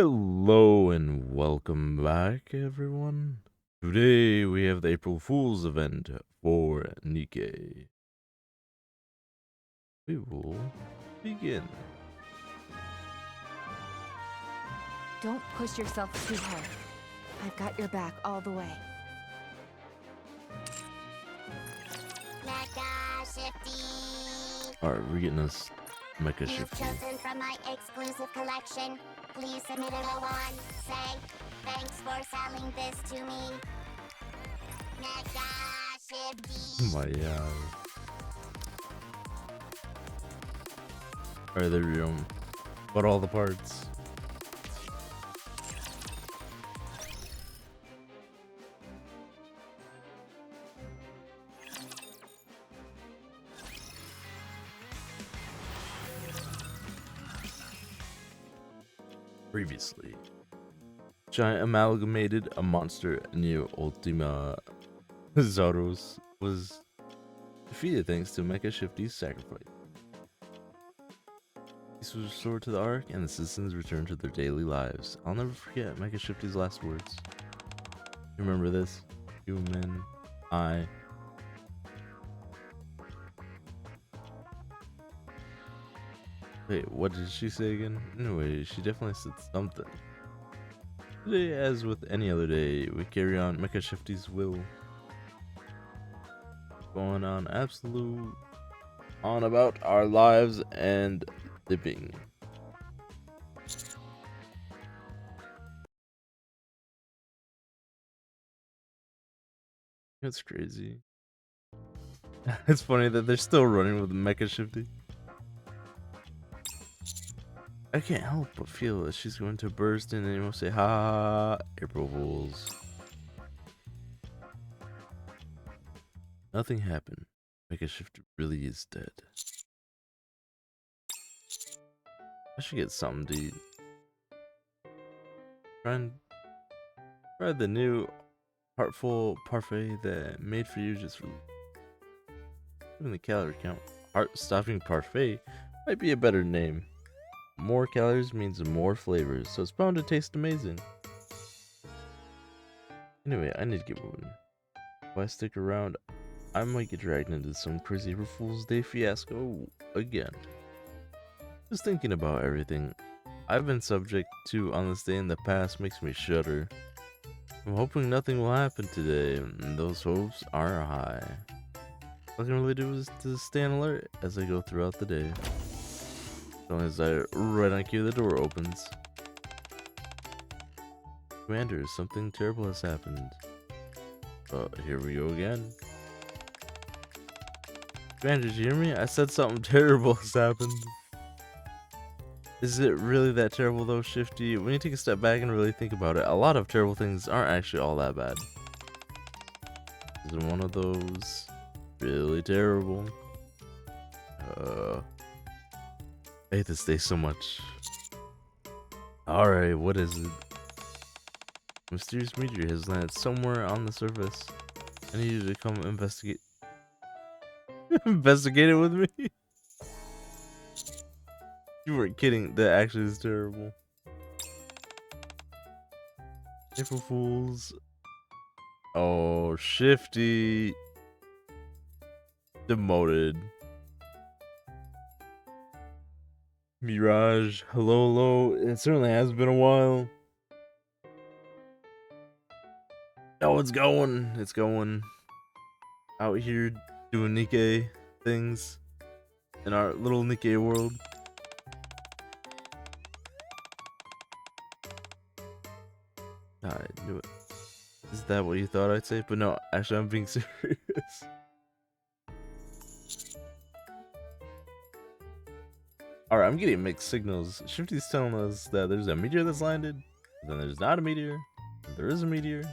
Hello and welcome back, everyone. Today we have the April Fool's event for NIKKE. We will begin. Don't push yourself too hard. I've got your back all the way. NIKKE, Shifty! Alright, we're getting this Mecha You've Shifty. chosen from my exclusive collection. Please submit it a one. Say, thanks for selling this to me. NIKKE, Shifty! Oh my god. Alright, there we go. But all the parts. Previously, Giant amalgamated a monster Neo Ultima Zaros was defeated thanks to Mecha Shifty's sacrifice. Peace was restored to the Ark, and the citizens returned to their daily lives. I'll never forget Mecha Shifty's last words. Remember this? Human, I. Wait, what did she say again? Anyway, she definitely said something. Today, as with any other day, we carry on Mecha Shifty's will. Going on absolute on about our lives and living. It's crazy. It's funny that they're still running with Mecha Shifty. I can't help but feel that she's going to burst in and we'll say, ha, April Fools. Nothing happened. Mecha Shifty really is dead. I should get something to eat. Try the new heartful parfait that I made for you just for even the calorie count. Heart stopping parfait might be a better name. More calories means more flavors, so it's bound to taste amazing. Anyway, I need to get moving. If I stick around, I might get dragged into some crazy April Fool's Day fiasco again. Just thinking about everything I've been subject to on this day in the past makes me shudder. I'm hoping nothing will happen today, and those hopes are high. All I can really do is to stay on alert as I go throughout the day. As long as I right on cue, the door opens. Commander, something terrible has happened. Here we go again. Commander, did you hear me? I said something terrible has happened. Is it really that terrible though, Shifty? When you take a step back and really think about it, a lot of terrible things aren't actually all that bad. Is it one of those really terrible? I hate this day so much. Alright, what is it? A mysterious meteor has landed somewhere on the surface. I need you to come investigate. Investigate it with me? You weren't kidding. That actually is terrible. April Fools. Oh, Shifty. Demoted. Mirage. Hello, hello. It certainly has been a while. Oh, it's going. It's going. Out here doing NIKKE things in our little NIKKE world. I knew it. Is that what you thought I'd say? But no, actually, I'm being serious. Alright, I'm getting mixed signals. Shifty's telling us that there's a meteor that's landed, then there's not a meteor, there is a meteor.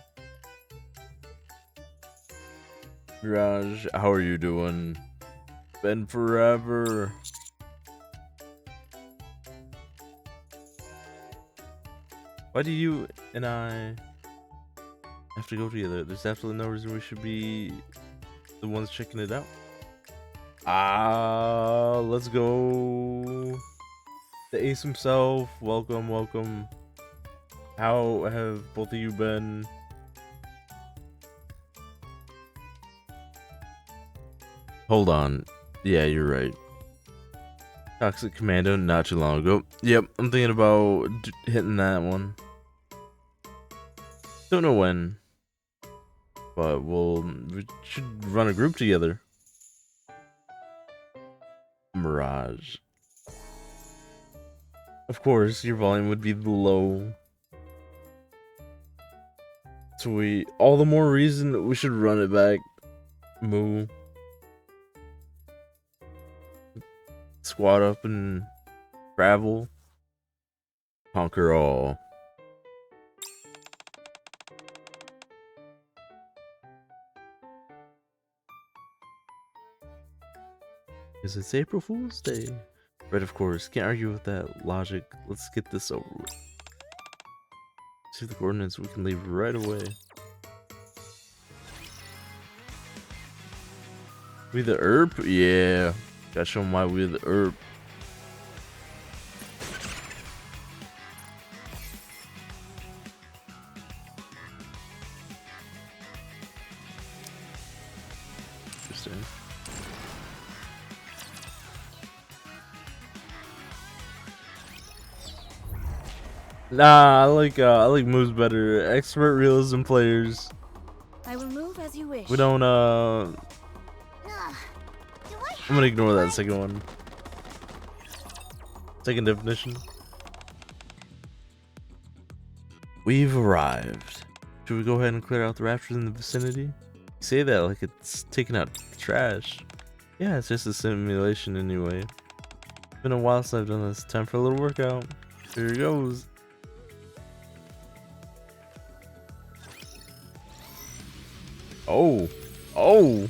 Mirage, how are you doing? Been forever. Why do you and I have to go together? There's absolutely no reason we should be the ones checking it out. Let's go. The ace himself. Welcome, welcome. How have both of you been? Hold on. Yeah, you're right. Toxic Commando not too long ago. Yep, I'm thinking about hitting that one. Don't know when, but we should run a group together. Mirage. Of course, your volume would be low. So all the more reason we should run it back. Moo. Squad up and travel. Conquer all. Because it's April Fool's Day. Right, of course. Can't argue with that logic. Let's get this over with. See the coordinates, we can leave right away. We the herb? Yeah. Gotta show them why we're the herb. Interesting. Nah, I like moves better. Expert realism players. I will move as you wish. We don't Ugh. Do I I'm gonna have ignore that one? second one. Second definition. We've arrived. Should we go ahead and clear out the raptors in the vicinity? You say that like it's taking out trash. Yeah, it's just a simulation anyway. It's been a while since I've done this. Time for a little workout. Here it goes. Oh. Oh.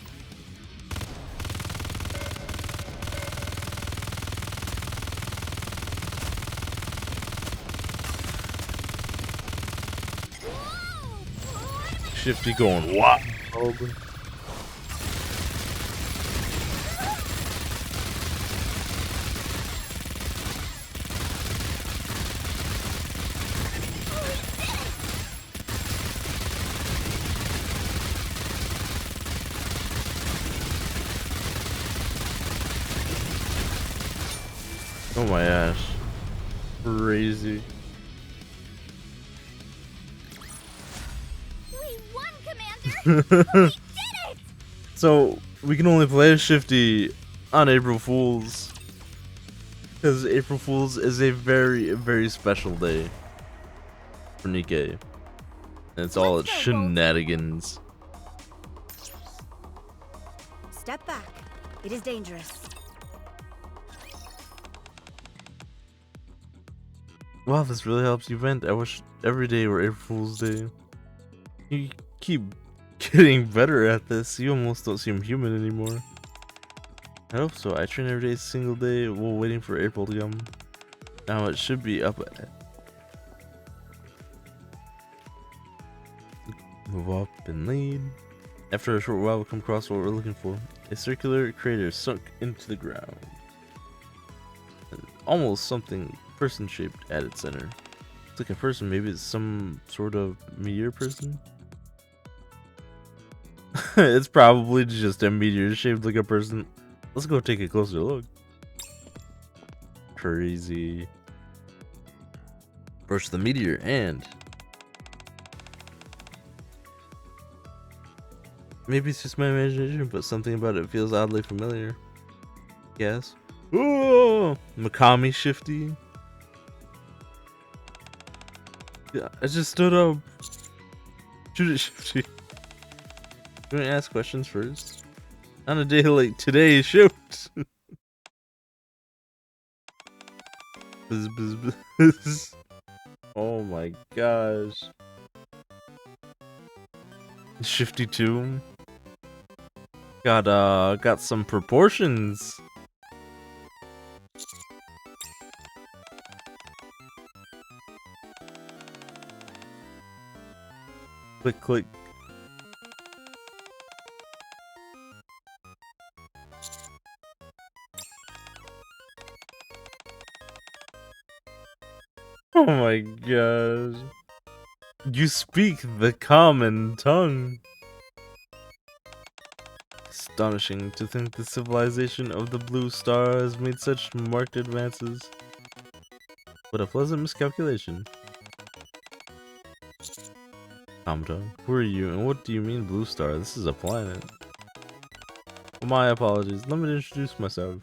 Shifty going what? Oh my gosh. Crazy. We won, Commander! So we can only play as Shifty on April Fools. Because April Fools is a very, very special day for NIKKE. And it's all Let's its go, Bolt. shenanigans. Step back. It is dangerous. Wow, this really helps you vent. I wish every day were April Fool's Day. You keep getting better at this. You almost don't seem human anymore. I hope so. I train every day, single day, while waiting for April to come. Now it should be up. Move up and lead. After a short while, we'll come across what we're looking for. A circular crater sunk into the ground. And almost something person-shaped at its center. It's like a person, maybe it's some sort of meteor person. It's probably just a meteor shaped like a person. Let's go take a closer look. Crazy. Approach the meteor and maybe it's just my imagination, but something about it feels oddly familiar. Yes. Oh, Makami Shifty. Yeah, I just stood up. Shoot it, Shifty. Do you want to ask questions first? On a day like today, shoot. Buzz, buzz, buzz. Oh my gosh. Shifty 2. Got some proportions. Click, click. Oh my gosh. You speak the common tongue. Astonishing to think the civilization of the Blue Star has made such marked advances. What a pleasant miscalculation. Common tongue. Who are you and what do you mean Blue Star? This is a planet. My apologies. Let me introduce myself.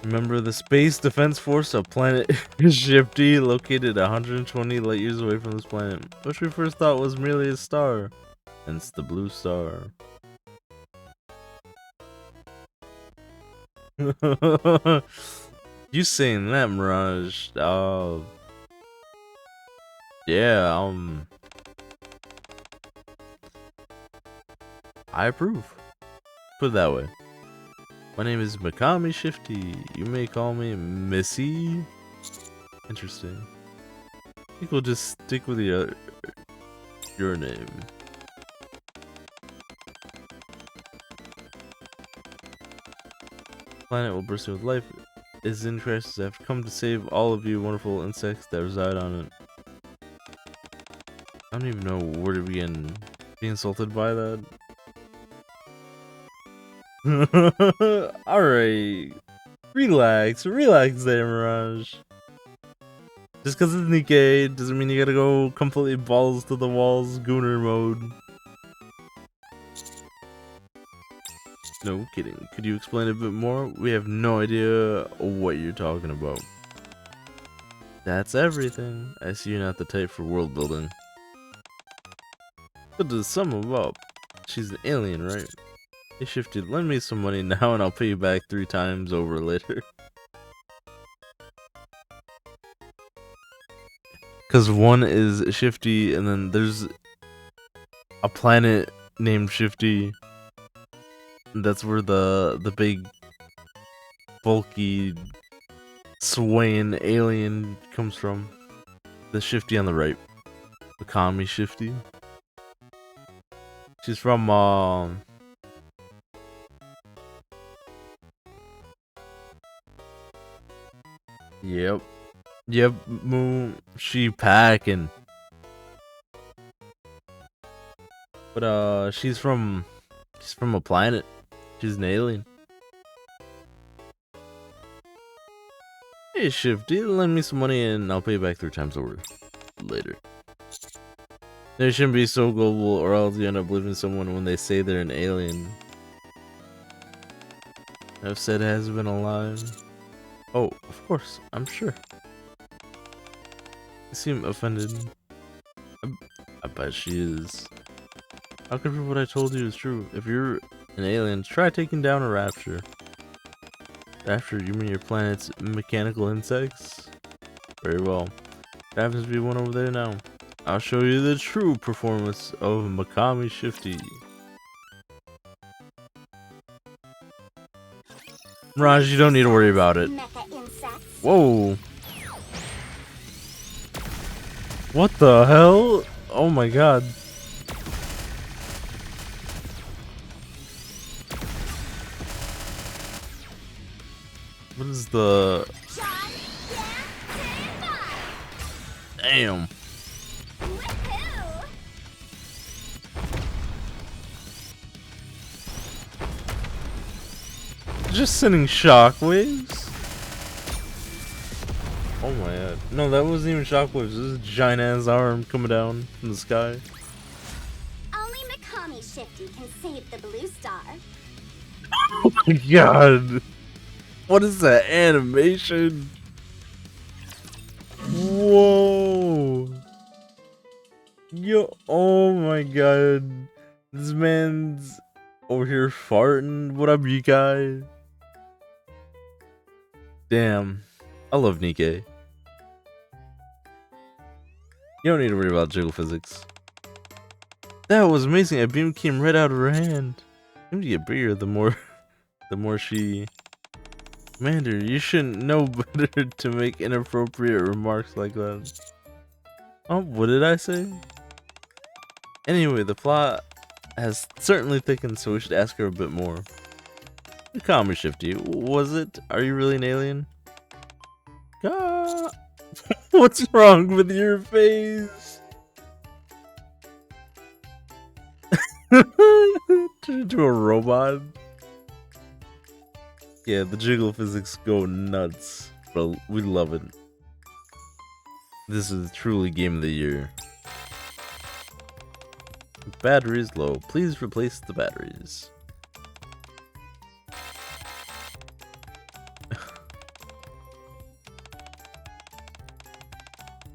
Member of the Space Defense Force of planet Shifty, located 120 light years away from this planet, which we first thought was merely a star, hence the Blue Star. You saying that, Mirage? Yeah, I approve. Put it that way. My name is Mikami Shifty. You may call me Missy. Interesting. I think we'll just stick with your name. Planet will burst with life. Is in crisis. I've come to save all of you wonderful insects that reside on it. I don't even know where to begin. Be insulted by that. Alright. Relax there, Mirage. Just because it's NIKKE doesn't mean you gotta go completely balls to the walls gooner mode. No kidding. Could you explain a bit more? We have no idea what you're talking about. That's everything. I see you're not the type for world building. But to sum them up, she's an alien, right? Hey Shifty, lend me some money now and I'll pay you back 3 times over later. Cause one is Shifty and then there's a planet named Shifty. That's where the big bulky swaying alien comes from. The Shifty on the right. The Kami Shifty. She's from Yep, Moon. She packing. But she's from a planet. She's an alien. Hey Shifty, lend me some money and I'll pay you back 3 times over later. They shouldn't be so global or else you end up believing someone when they say they're an alien. I've said it hasn't been alive. Oh, of course, I'm sure. You seem offended. I bet she is. How can I prove what I told you is true? If you're an alien, try taking down a rapture. Rapture, you mean your planet's mechanical insects? Very well. There happens to be one over there now. I'll show you the true performance of Mikami Shifty. Raj, you don't need to worry about it. Whoa. What the hell? Oh my god. What is the... Damn. Just sending shockwaves? Oh my god. No, that wasn't even shockwaves. This is a giant ass arm coming down from the sky. Only Mikami Shifty can save the Blue Star. Oh my god. What is that animation? Whoa. Yo, oh my god. This man's over here farting. What up, you guys? Damn. I love NIKKE. You don't need to worry about jiggle physics. That was amazing. A beam came right out of her hand. Seemed to get bigger the more she... Commander, you shouldn't know better to make inappropriate remarks like that. Oh, what did I say? Anyway, the plot has certainly thickened, so we should ask her a bit more. Calm me, Shifty. Was it? Are you really an alien? What's wrong with your face? Turn into a robot? Yeah, the jiggle physics go nuts, but we love it. This is truly game of the year. Batteries low. Please replace the batteries.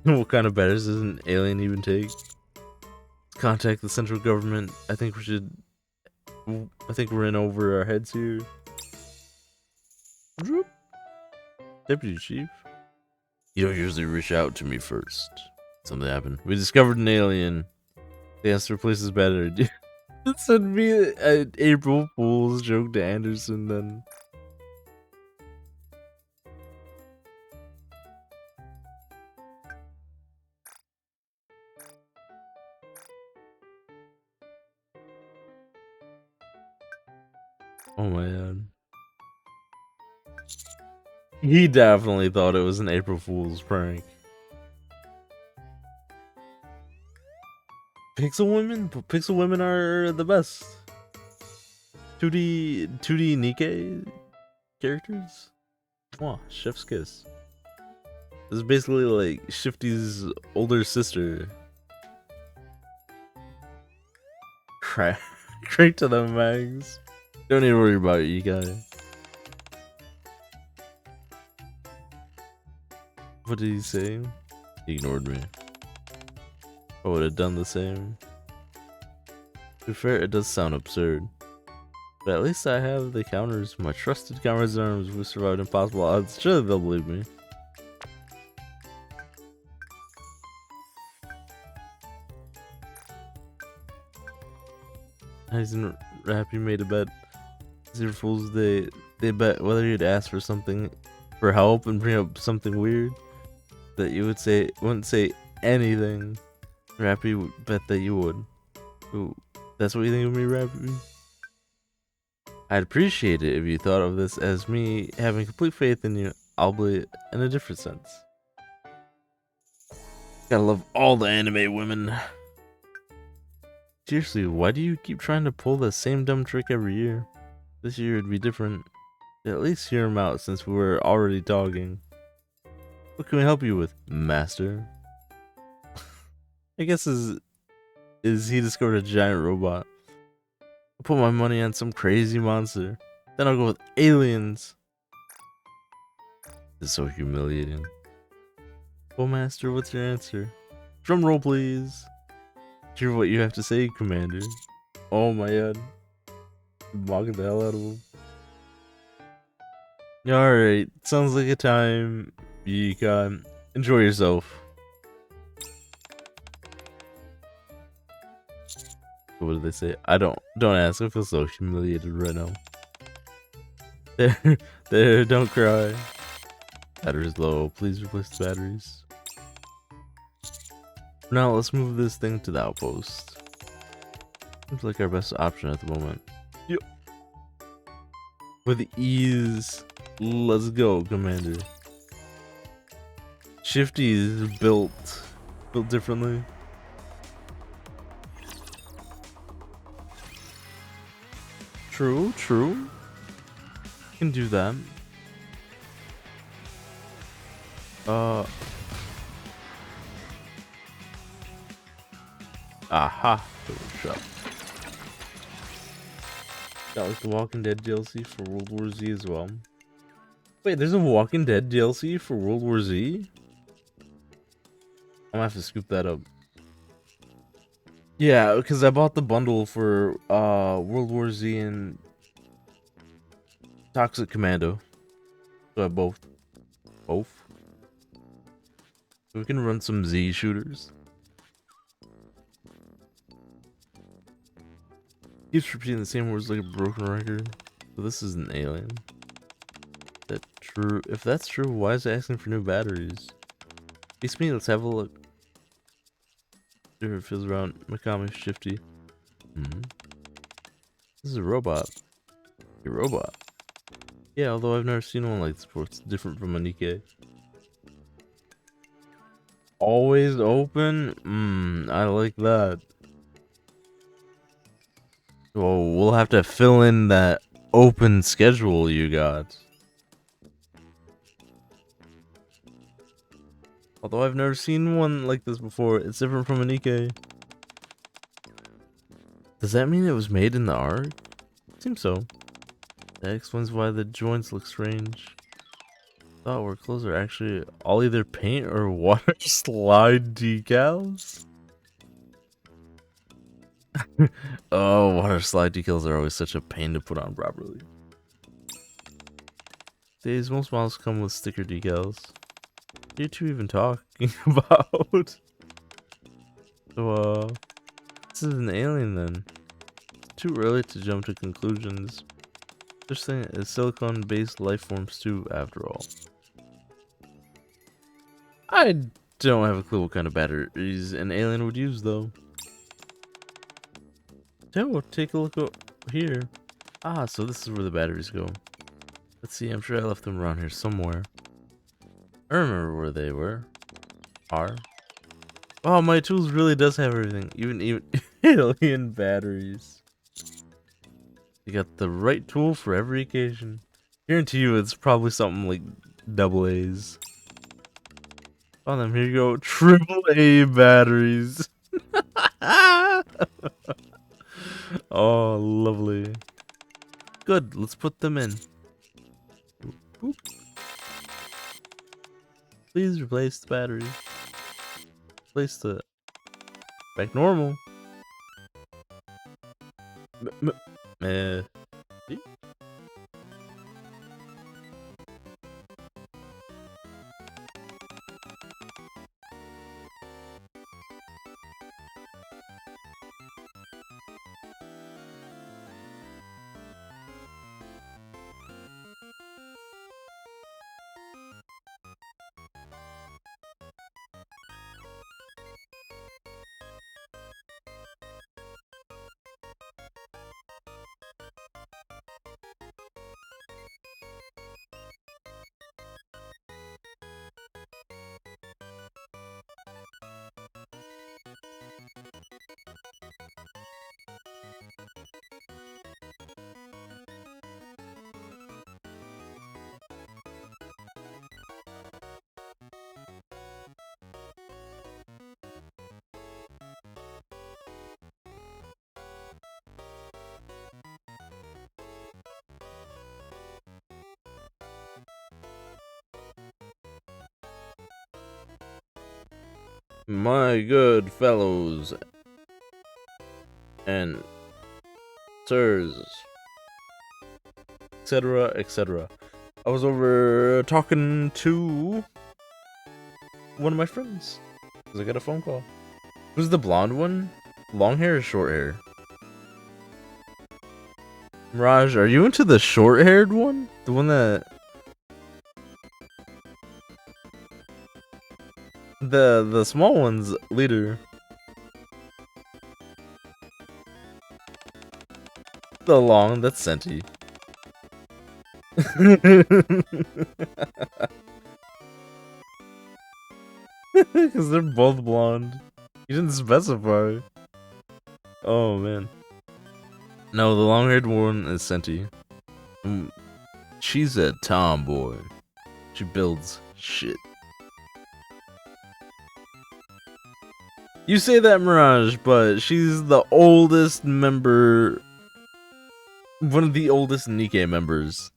What kind of batteries does an alien even take? Contact the central government. I think we're in over our heads here. Deputy Chief. You don't usually reach out to me first. Something happened. We discovered an alien. They asked to replace his battery. This would be an April Fool's joke to Anderson then. Oh my god. He definitely thought it was an April Fool's prank. Pixel women? Pixel women are the best. 2D NIKKE characters? Wow, chef's kiss. This is basically like Shifty's older sister. Crap. Straight to the mags. Don't need to worry about it, you guys. What did he say? He ignored me. I would have done the same. To be fair, it does sound absurd. But at least I have the counters. My trusted counters arms who survived impossible odds. Surely they'll believe me. Heisen Rappy made a bet. Zero Fools they bet whether you'd ask for something for help and bring up something weird that you wouldn't say anything. Rappy would bet that you would. Ooh, that's what you think of me, Rappy? I'd appreciate it if you thought of this as me having complete faith in you, albeit in a different sense. Gotta love all the anime women. Seriously, why do you keep trying to pull the same dumb trick every year? This year it'd be different. At least hear him out since we were already talking. What can we help you with, master? I guess is he discovered a giant robot. I'll put my money on some crazy monster. Then I'll go with aliens. This is so humiliating. Well, master, what's your answer? Drum roll, please. Hear what you have to say, Commander. Oh my god. Mocking the hell out of him. Alright, sounds like a time. You can enjoy yourself. What did they say? Don't ask. I feel so humiliated right now. There, don't cry. Battery's low. Please replace the batteries. Now let's move this thing to the outpost. Seems like our best option at the moment. Yep. With ease. Let's go, Commander. Shifty is built differently. True. Can do that. Aha. Shut. Got like the Walking Dead DLC for World War Z as well. Wait, there's a Walking Dead DLC for World War Z? I'm gonna have to scoop that up. Yeah, because I bought the bundle for World War Z and Toxic Commando. So I have both. So we can run some Z shooters. Keeps repeating the same words like a broken record. So this is an alien. That true? If that's true, why is it asking for new batteries? Beats me. Let's have a look. See if it feels around Mikami Shifty. This is a robot. A robot. Yeah, although I've never seen one like this before. It's different from a NIKKE. Always open? I like that. Well, we'll have to fill in that open schedule you got. Although I've never seen one like this before. It's different from a NIKKE. Does that mean it was made in the Ark? Seems so. That explains why the joints look strange. Thought our clothes are actually all either paint or water slide decals. Oh, water slide decals are always such a pain to put on properly. Days, most models come with sticker decals. What are you two even talking about? So, this is an alien then. It's too early to jump to conclusions. Such thing as silicon-based life forms too, after all. I don't have a clue what kind of batteries an alien would use, though. Oh, take a look here. Ah, so this is where the batteries go. Let's see, I'm sure I left them around here somewhere. I remember where they are. Oh, my tools really does have everything. Even alien batteries. You got the right tool for every occasion. Guarantee you it's probably something like double A's. Found them, here you go. Triple A batteries. Oh, lovely. Good, let's put them in. Boop. Please replace the battery. Place the back normal. See? My good fellows and sirs, etc., etc. I was over talking to one of my friends because I got a phone call. Who's the blonde one? Long hair or short hair? Mirage, are you into the short-haired one? The one that... The small one's leader. The long, that's Senti. Because they're both blonde. You didn't specify. Oh, man. No, the long-haired one is Senti. She's a tomboy. She builds shit. You say that, Mirage, but she's the oldest member... One of the oldest NIKKE members.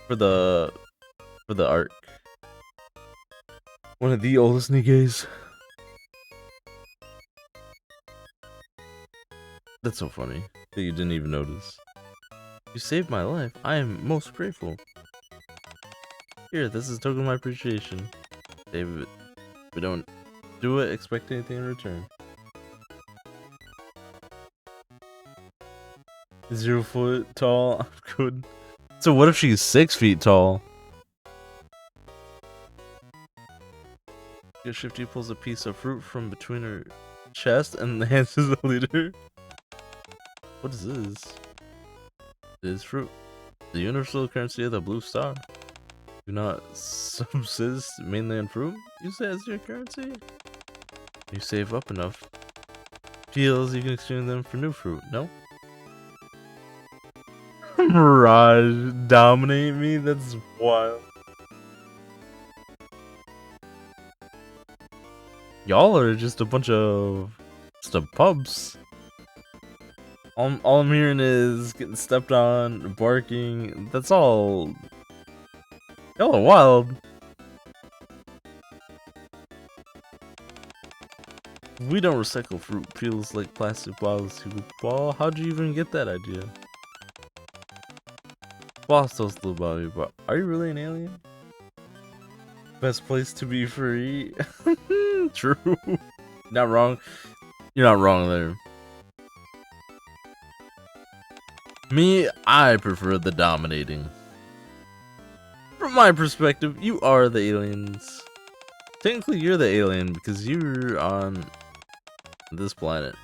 For the arc. One of the oldest NIKKEs. That's so funny that you didn't even notice. You saved my life. I am most grateful. Here, this is a token of my appreciation. David, if we don't do it, expect anything in return. 0 foot tall. I'm good. So what if she's 6 feet tall? Shifty pulls a piece of fruit from between her chest and hands to the leader. What is this? It is fruit. The universal currency of the blue star. Do not subsist mainly on fruit? Use it as your currency? You save up enough peels, you can exchange them for new fruit, no? Mirage dominate me? That's wild. Y'all are just a bunch of pubs. All I'm hearing is getting stepped on, barking. That's all. Y'all are wild. We don't recycle fruit peels like plastic bottles. Ball, how'd you even get that idea? Boss tells us about you, but are you really an alien? Best place to be free. True. Not wrong. You're not wrong there. Me, I prefer the dominating. From my perspective, you are the aliens. Technically, you're the alien because you're on this planet.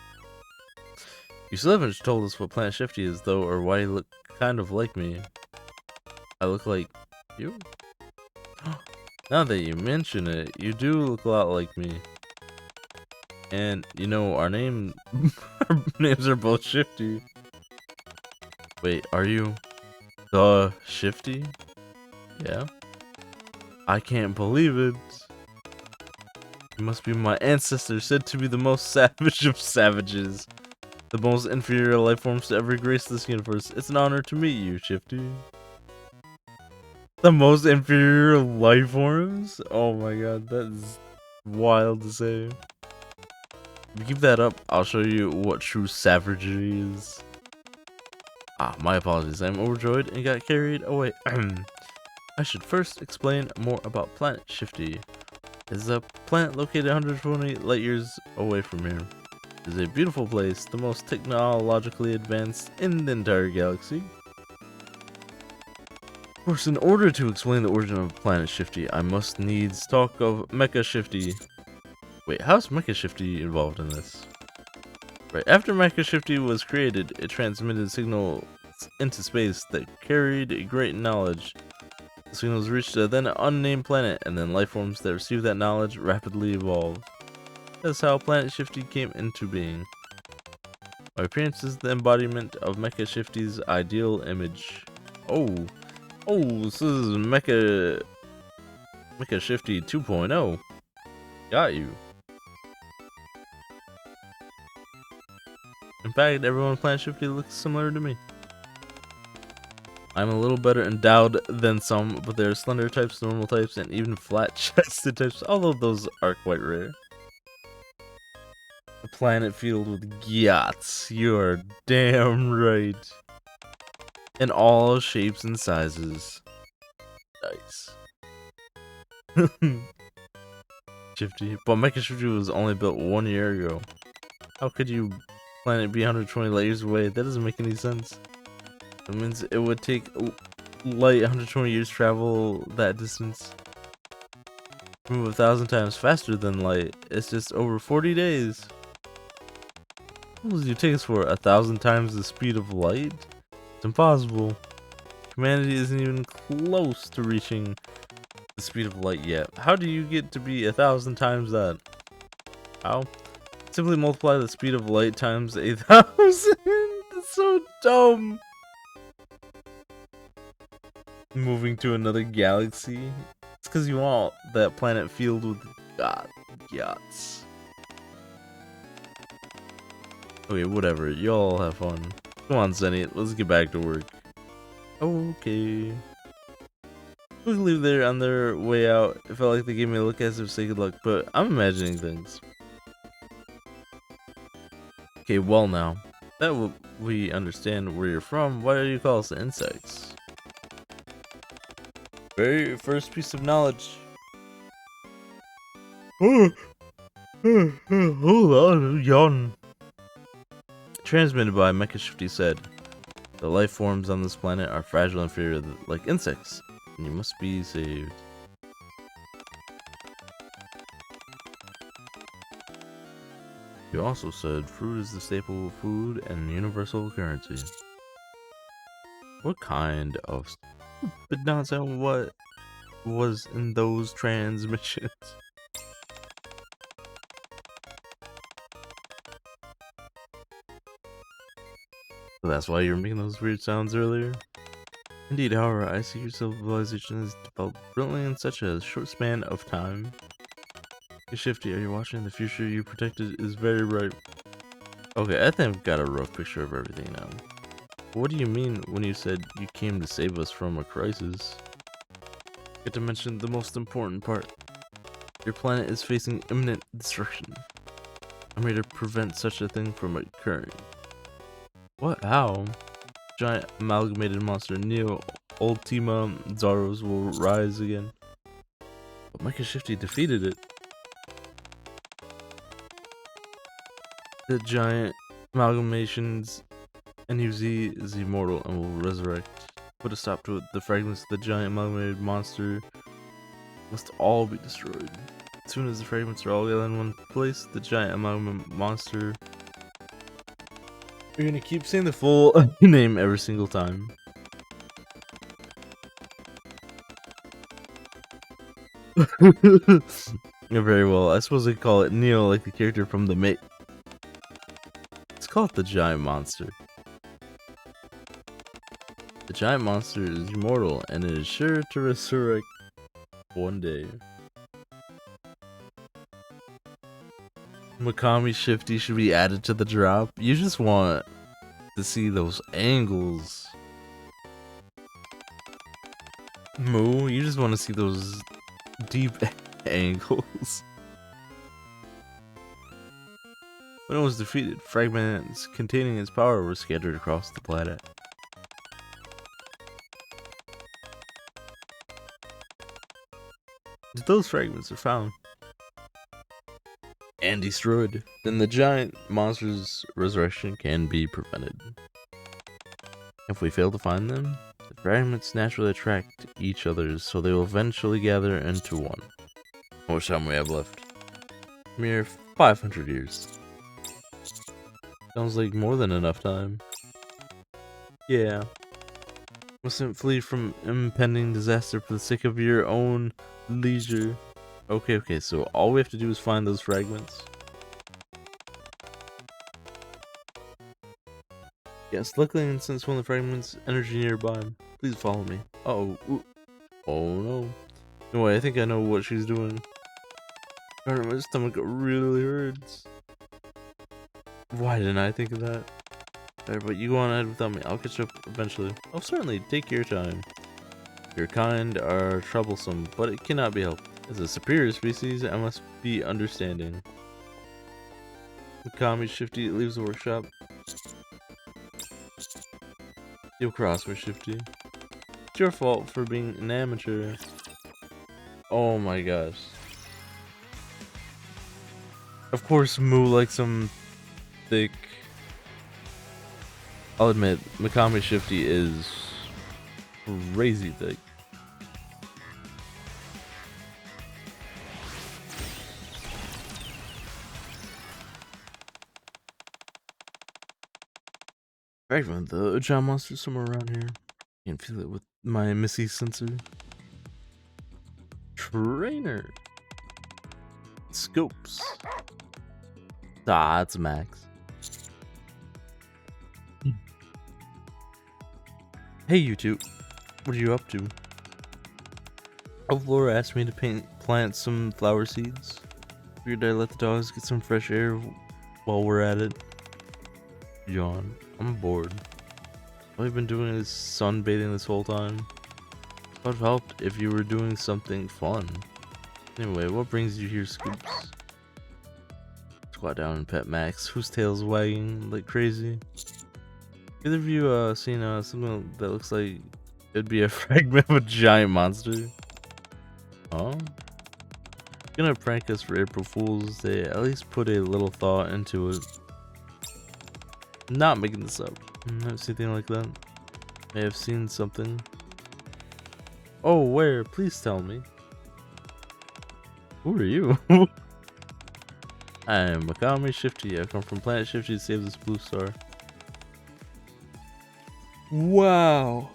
You still haven't told us what planet Shifty is, though, or why you look kind of like me. I look like you? Now that you mention it, you do look a lot like me. And, you know, our names are both Shifty. Wait, are you the Shifty? Yeah? I can't believe it. You must be my ancestor, said to be the most savage of savages. The most inferior life forms to ever grace this universe. It's an honor to meet you, Shifty. The most inferior life forms? Oh my god, that is wild to say. If you keep that up, I'll show you what true savagery is. Ah, my apologies. I'm overjoyed and got carried away. I should first explain more about Planet Shifty. It's a planet located 120 light years away from here. It's a beautiful place, the most technologically advanced in the entire galaxy. Of course, in order to explain the origin of Planet Shifty, I must needs talk of Mecha Shifty. Wait, how's Mecha Shifty involved in this? Right, after Mecha Shifty was created, it transmitted signals into space that carried great knowledge. The signals reached a then unnamed planet, and then life forms that received that knowledge rapidly evolved. That's how Planet Shifty came into being. My appearance is the embodiment of Mecha Shifty's ideal image. Oh, this is Mecha Shifty 2.0. Got you. In fact, everyone on Planet Shifty looks similar to me. I'm a little better endowed than some, but there are slender types, normal types, and even flat-chested types, although those are quite rare. A planet filled with yachts. You're damn right. In all shapes and sizes. Nice. Shifty. But Mecha Shifty was only built 1 year ago. How could you planet be 120 light years away? That doesn't make any sense. That means it would take light 120 years to travel that distance. Move 1,000 times faster than light. It's just over 40 days. What would you take us for? 1,000 times the speed of light? It's impossible. Humanity isn't even close to reaching the speed of light yet. How do you get to be 1,000 times that? How? Simply multiply the speed of light times 8,000. That's so dumb. Moving to another galaxy? It's because you want that planet filled with yachts. Okay, whatever. Y'all have fun. Come on, Zenny. Let's get back to work. Okay. We can leave there on their way out. It felt like they gave me a look as if to say good luck, but I'm imagining things. Okay, well now. That we understand where you're from, why do you call us the insects? Very first piece of knowledge. Hold on, yawn. Transmitted by Mecha Shifty said, the life forms on this planet are fragile and inferior like insects, and you must be saved. You also said fruit is the staple food and universal currency. What kind of stupid nonsense? What was in those transmissions? So that's why you were making those weird sounds earlier? Indeed, however, I see your civilization has developed brilliantly in such a short span of time. Hey, Shifty, are you watching? The future you protected is very bright. Okay, I think I've got a rough picture of everything now. What do you mean when you said you came to save us from a crisis? Get to mention the most important part. Your planet is facing imminent destruction. I'm here to prevent such a thing from occurring. What? How? Giant amalgamated monster Neo Ultima Zaros will rise again. But Mike and Shifty defeated it. The giant amalgamations NUZ is immortal and will resurrect. Put a stop to it. The fragments of the giant amalgamated monster must all be destroyed. As soon as the fragments are all together in one place, the giant amalgamated monster... You're gonna keep saying the full name every single time. Yeah, very well. I suppose they call it Neo like the character from the Mate. Let's call it the giant monster. The giant monster is immortal and it is sure to resurrect one day. Mikami Shifty should be added to the drop. You just want to see those angles. Moo, you just want to see those deep angles. When it was defeated, fragments containing its power were scattered across the planet. If those fragments are found and destroyed, then the giant monster's resurrection can be prevented. If we fail to find them, the fragments naturally attract each other, so they will eventually gather into one. How much time we have left? Mere 500 years. Sounds like more than enough time. Yeah. Mustn't flee from impending disaster for the sake of your own leisure. Okay, so all we have to do is find those fragments. Yes, luckily and since one of the fragments energy nearby. Please follow me. Uh-oh. Ooh. Oh no. No way, I think I know what she's doing. Darn it, my stomach really hurts. Why didn't I think of that? Alright, but you go on ahead without me. I'll catch up eventually. Oh, certainly. Take your time. Your kind are troublesome, but it cannot be helped. As a superior species, I must be understanding. Mikami Shifty leaves the workshop. You'll cross me, Shifty. It's your fault for being an amateur. Oh my gosh. Of course, Moo likes some thick. I'll admit, Mikami Shifty is crazy thick. Fragment, the giant monster somewhere around here. I can feel it with my Missy sensor. Trainer. Scopes. Ah, it's Max. Hey, you two. What are you up to? Oh, Laura asked me to plant some flower seeds. Figured I'd let the dogs get some fresh air while we're at it. Yawn. I'm bored. All I've been doing is sunbathing this whole time. It would have helped if you were doing something fun. Anyway, what brings you here, Scoops? Squat down and pet Max, whose tail's wagging like crazy. Either of you seen something that looks like it'd be a fragment of a giant monster? Huh? Gonna prank us for April Fool's Day. At least put a little thought into it. Not making this up. Never seen anything like that. May have seen something. Oh, where? Please tell me. Who are you? I am Mikami Shifty. I come from Planet Shifty to save this blue star. Wow.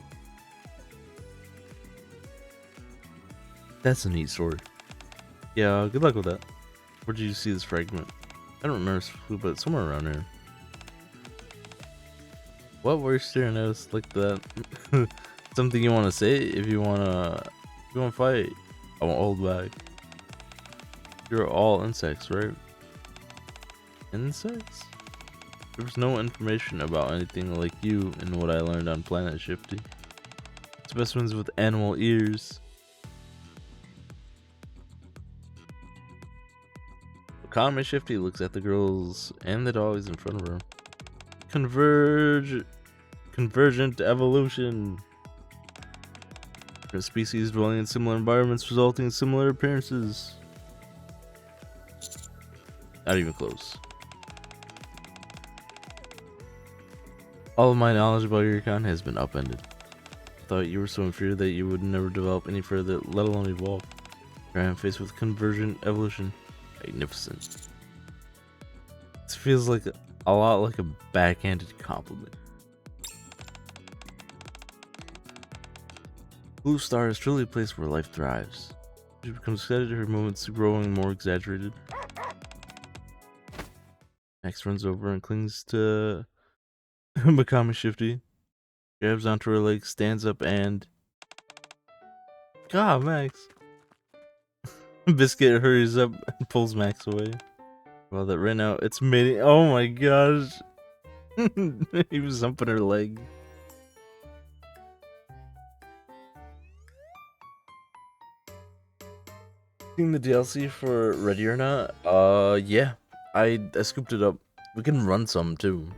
That's a neat sword. Yeah, good luck with that. Where did you see this fragment? I don't remember, but it's somewhere around here. What were you staring at us like that? Something you want to say? If you wanna fight, I won't hold back. You're all insects, right? Insects? There was no information about anything like you in what I learned on Planet Shifty. Specimens with animal ears. Calm Shifty looks at the girls and the dogs in front of her. Convergent evolution. Different species dwelling in similar environments resulting in similar appearances. Not even close. All of my knowledge about your kind has been upended. I thought you were so inferior that you would never develop any further, let alone evolve. Here I am faced with convergent evolution. Magnificent. This feels like a lot like a backhanded compliment. Blue Star is truly a place where life thrives. She becomes excited, her movements growing more exaggerated. Max runs over and clings to Makami Shifty. Grabs onto her leg, stands up, and... God, Max! Biscuit hurries up and pulls Max away. Well, that right now, it's mating. Oh my gosh! He was humping her leg. Seen the DLC for Ready or Not? Yeah. I scooped it up. We can run some too.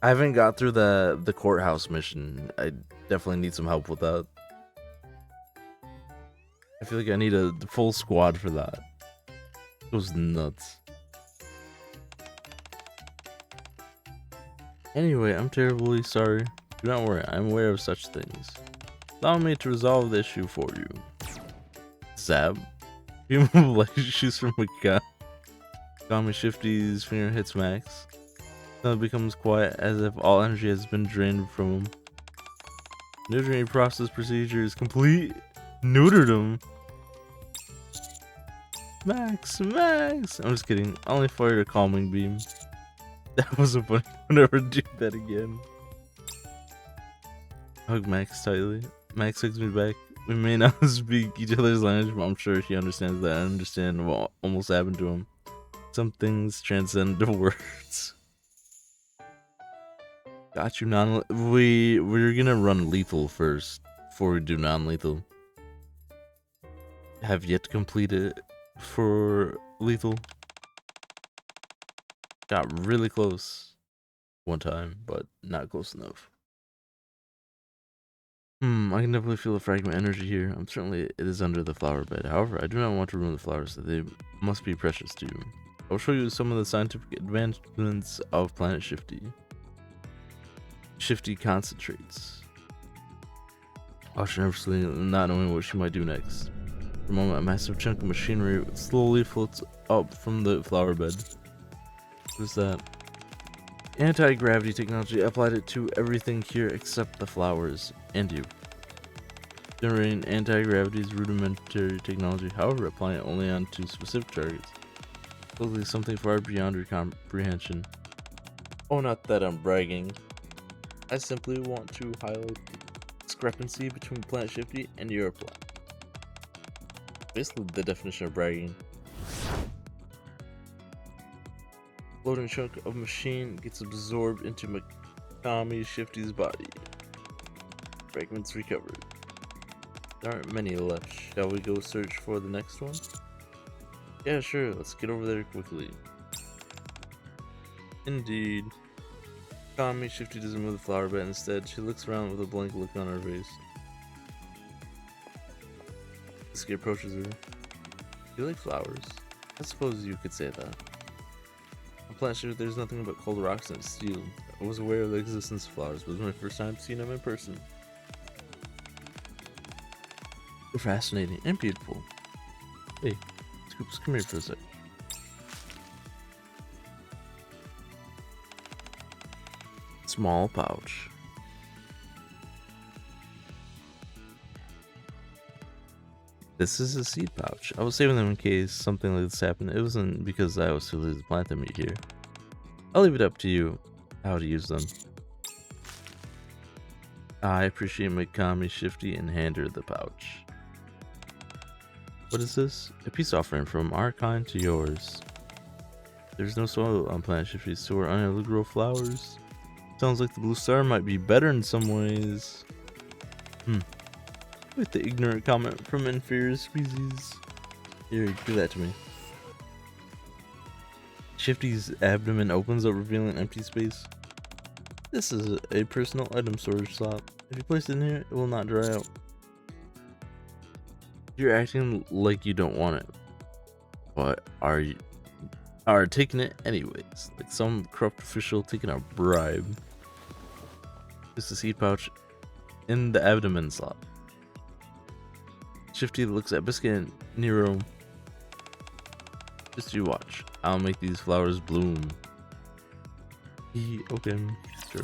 I haven't got through the courthouse mission. I definitely need some help with that. I feel like I need a full squad for that. It goes nuts. Anyway, I'm terribly sorry. Do not worry, I'm aware of such things. Allow me to resolve the issue for you. Zab. You move like shoes from a gun. Kami Shifty's finger hits Max. Now it becomes quiet as if all energy has been drained from him. Neutering process procedure is complete. Neutered him. Max. I'm just kidding. I only fired a calming beam. That wasn't funny. I'll never do that again. Hug Max tightly. Max hugs me back. We may not speak each other's language, but I'm sure he understands that I understand what almost happened to him. Some things transcend the words. Got you, we're gonna run lethal first before we do non-lethal. Have yet to complete it for lethal. Got really close one time, but not close enough. I can definitely feel the fragment energy here. Certainly it is under the flower bed. However, I do not want to ruin the flowers, so they must be precious to you. I will show you some of the scientific advancements of Planet Shifty. Shifty concentrates. Watch nervously, not knowing what she might do next. For a moment, a massive chunk of machinery slowly floats up from the flower bed. What is that? Anti-gravity technology. Applied it to everything here except the flowers and you. Generating anti-gravity is rudimentary technology, however, applying it only onto specific targets. Clearly something far beyond your comprehension. Oh, not that I'm bragging. I simply want to highlight the discrepancy between Planet Shifty and your planet. Basically the definition of bragging. Floating chunk of machine gets absorbed into Makami Shifty's body. Fragments recovered. There aren't many left. Shall we go search for the next one? Yeah, sure. Let's get over there quickly. Indeed. Makami Shifty doesn't move the flower bed. Instead, she looks around with a blank look on her face. Biscuit approaches her. You like flowers? I suppose you could say that. On Planet Shifty, there's nothing but cold rocks and steel. I was aware of the existence of flowers, but it was my first time seeing them in person. They're fascinating and beautiful. Hey, Scoops, come here for a sec. Small pouch. This is a seed pouch. I was saving them in case something like this happened. It wasn't because I was too lazy to plant them here. I'll leave it up to you how to use them. I appreciate my Kami, Shifty, and hand her the pouch. What is this? A peace offering from our kind to yours. There's no soil on Planet Shifty, so we're unable to grow flowers. Sounds like the blue star might be better in some ways. With the ignorant comment from inferior species. Here, do that to me. Shifty's abdomen opens up, revealing an empty space. This is a personal item storage slot. If you place it in here, it will not dry out. You're acting like you don't want it, but are taking it anyways, like some corrupt official taking a bribe. Just a seed pouch in the abdomen slot. Shifty looks at Biscuit and Nero. Just you watch. I'll make these flowers bloom. Okay, sure.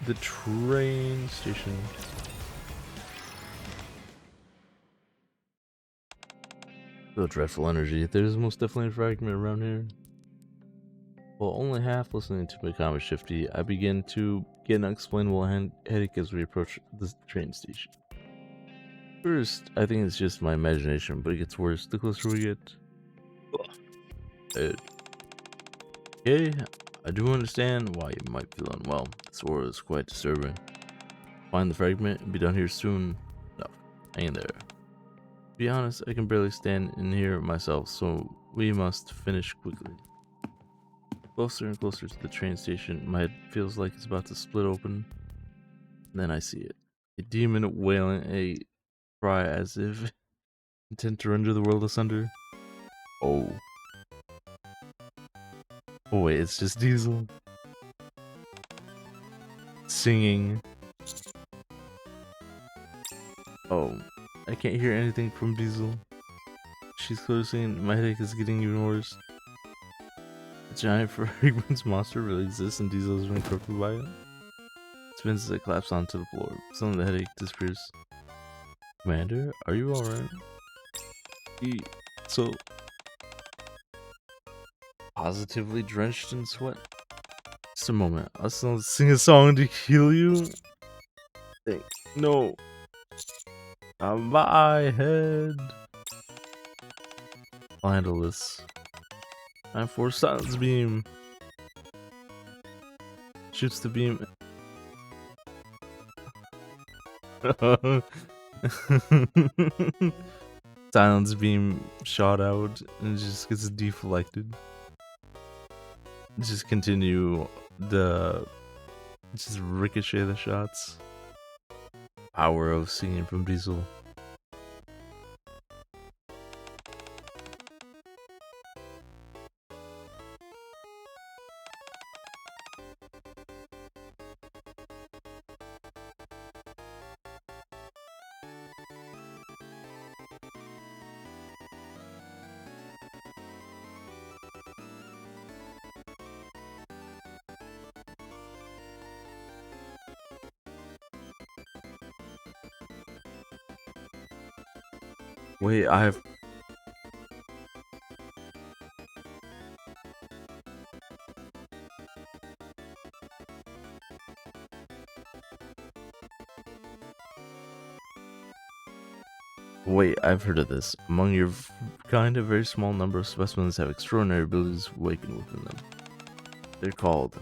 The train station. The dreadful energy. There's most definitely a fragment around here. While only half listening to my comment Shifty, I begin to get an unexplainable headache as we approach the train station. First, I think it's just my imagination, but it gets worse the closer we get. Okay, I do understand why you might feel unwell. This aura is quite disturbing. Find the fragment and be done here soon. No, hang in there. To be honest, I can barely stand in here myself, so we must finish quickly. Closer and closer to the train station, my head feels like it's about to split open. And then I see it. A demon wailing a cry as if intent to render the world asunder. Oh. Oh wait, it's just Diesel. Singing. Oh, I can't hear anything from Diesel. She's clearly singing, my headache is getting even worse. Giant fragments monster really exists and Diesel has been corrupted by it. Spins as it collapses onto the floor. Suddenly the headache disappears. Commander, are you alright? So positively drenched in sweat. Just a moment. I'll sing a song to heal you. No. On my head. I'll handle this. Time for silence beam. Shoots the beam. Silence beam shot out and it just gets deflected. Just continue just ricochet the shots. Power of singing from Diesel. Wait, I've heard of this. Among your kind, a very small number of specimens have extraordinary abilities awakened within them. They're called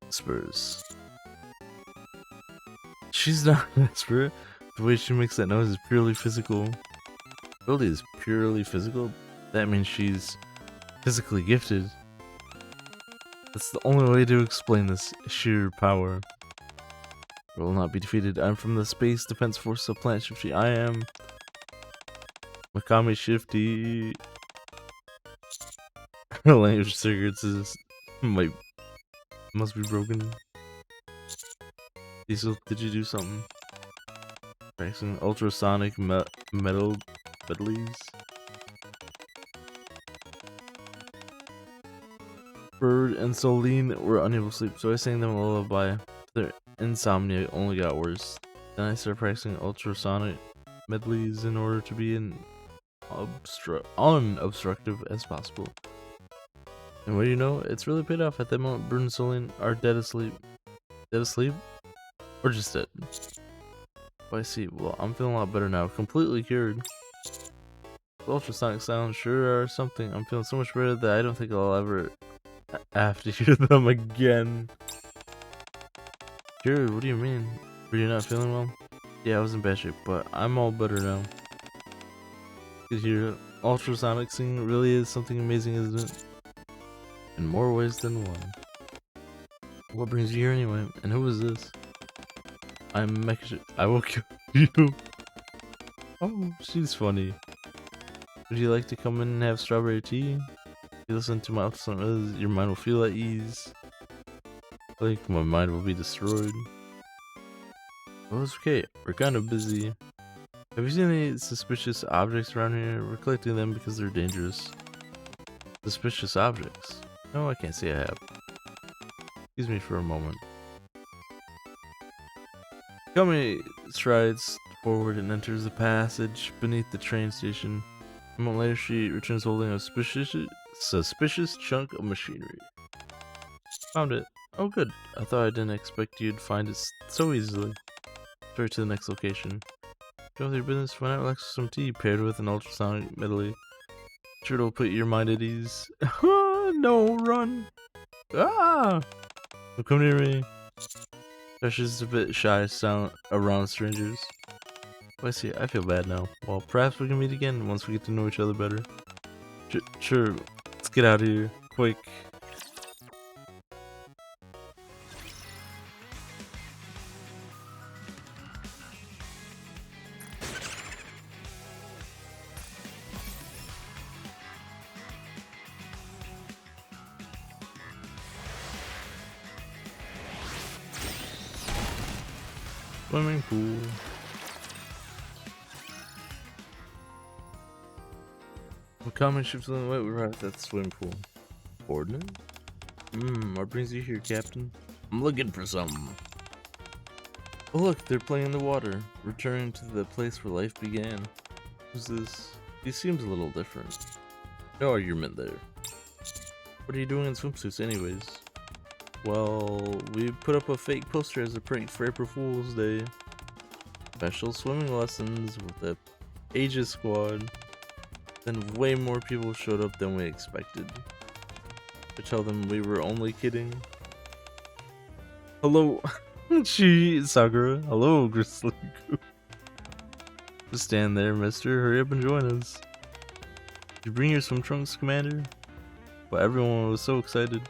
spurs. She's not an expert. The way she makes that noise is purely physical. Ability is purely physical? That means she's physically gifted. That's the only way to explain this sheer power. I will not be defeated. I'm from the Space Defense Force of Planet Shifty. I am Makami Shifty. Her language circuits must be broken. Diesel, did you do something? Practicing ultrasonic metal medleys. Bird and Soline were unable to sleep, so I sang them a lullaby. Their insomnia only got worse. Then I started practicing ultrasonic medleys in order to be unobstructive as possible. And what do you know? It's really paid off. At that moment, Bird and Soline are dead asleep. Dead asleep? Or just dead? Oh, I see. Well, I'm feeling a lot better now. Completely cured. The ultrasonic sounds sure are something. I'm feeling so much better that I don't think I'll ever have to hear them again. Cured? What do you mean? Were you not feeling well? Yeah, I was in bad shape, but I'm all better now. You hear ultrasonic singing really is something amazing, isn't it? In more ways than one. What brings you here anyway? And who is this? I'm NIKKE. I will kill you. Oh, she's funny. Would you like to come in and have strawberry tea? If you listen to my ultrasound, your mind will feel at ease. I think my mind will be destroyed. Well, it's okay. We're kind of busy. Have you seen any suspicious objects around here? We're collecting them because they're dangerous. Suspicious objects? No, I can't say I have. Excuse me for a moment. Kami strides forward and enters the passage beneath the train station. A moment later, she returns holding a suspicious chunk of machinery. Found it. Oh, good. I thought I didn't expect you'd find it so easily. Straight to the next location. Go with your business. Why not relax with some tea paired with an ultrasonic medley? Sure, it'll put your mind at ease. No, run! Ah! Don't come near me. She's a bit shy around strangers. Oh, I see. I feel bad now. Well, perhaps we can meet again once we get to know each other better. Sure. Let's get out of here. Quick. Swimming pool. We're coming, Shifty. Wait, we're right at that swimming pool. Ordnance? What brings you here, Captain? I'm looking for something. Oh look, they're playing in the water, returning to the place where life began. Who's this? He seems a little different. No argument there. What are you doing in swimsuits anyways? Well, we put up a fake poster as a prank for April Fool's Day. Special swimming lessons with the Aegis Squad. Then way more people showed up than we expected. To tell them we were only kidding. Hello, Sakura. Hello, Grizzly Goo. Just stand there, mister. Hurry up and join us. Did you bring your swim trunks, Commander? But everyone was so excited.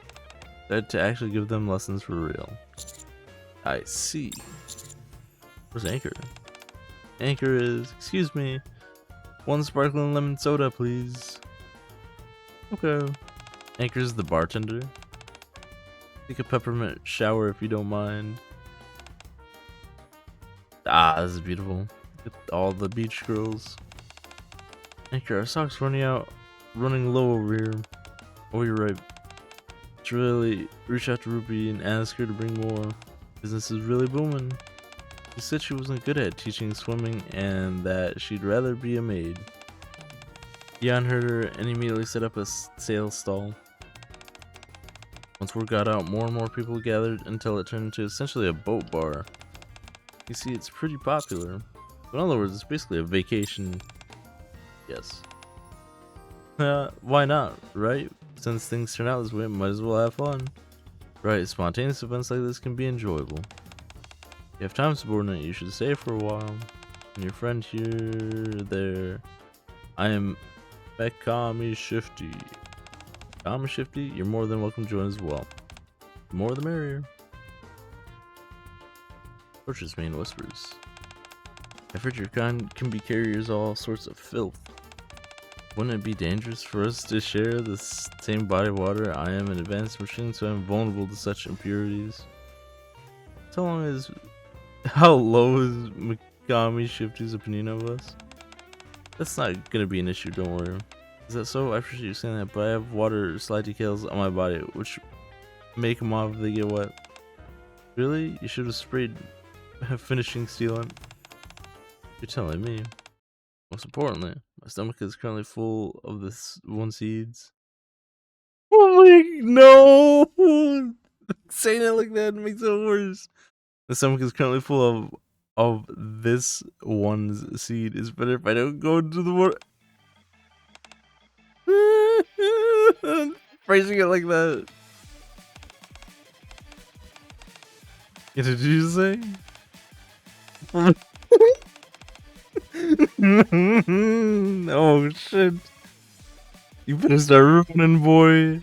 I had to actually give them lessons for real. I see. Where's Anchor? Anchor is... Excuse me. One sparkling lemon soda, please. Okay. Anchor's the bartender. Take a peppermint shower if you don't mind. Ah, this is beautiful. Look at all the beach girls. Anchor, our stock's running low over here. Oh, you're right. Should really reach out to Ruby and ask her to bring more. Business is really booming. She said she wasn't good at teaching swimming and that she'd rather be a maid. Jan heard her and immediately set up a sales stall. Once word got out, more and more people gathered until it turned into essentially a boat bar. You see, it's pretty popular. In other words, it's basically a vacation. Yes. Why not, right? Since things turn out this way, might as well have fun. Right, spontaneous events like this can be enjoyable. If you have time, subordinate, you should stay for a while. And your friend here, there. I am Kami Shifty. Kami Shifty, you're more than welcome to join as well. The more the merrier. Approaches me in whispers. I've heard your kind can be carriers of all sorts of filth. Wouldn't it be dangerous for us to share the same body of water? I am an advanced machine, so I'm vulnerable to such impurities. How low is Mikami Shifty's opinion of us? That's not gonna be an issue, don't worry. Is that so? I appreciate you saying that, but I have water slide decals on my body, which make them off if they get wet. Really? You should have sprayed finishing sealant. You're telling me. Most importantly, my stomach is currently full of this one seeds. Oh my, no! Saying it like that makes it worse. The stomach is currently full of this one's seed. It's better if I don't go into the water. Phrasing it like that. What did you say? Oh shit. You better start running, boy.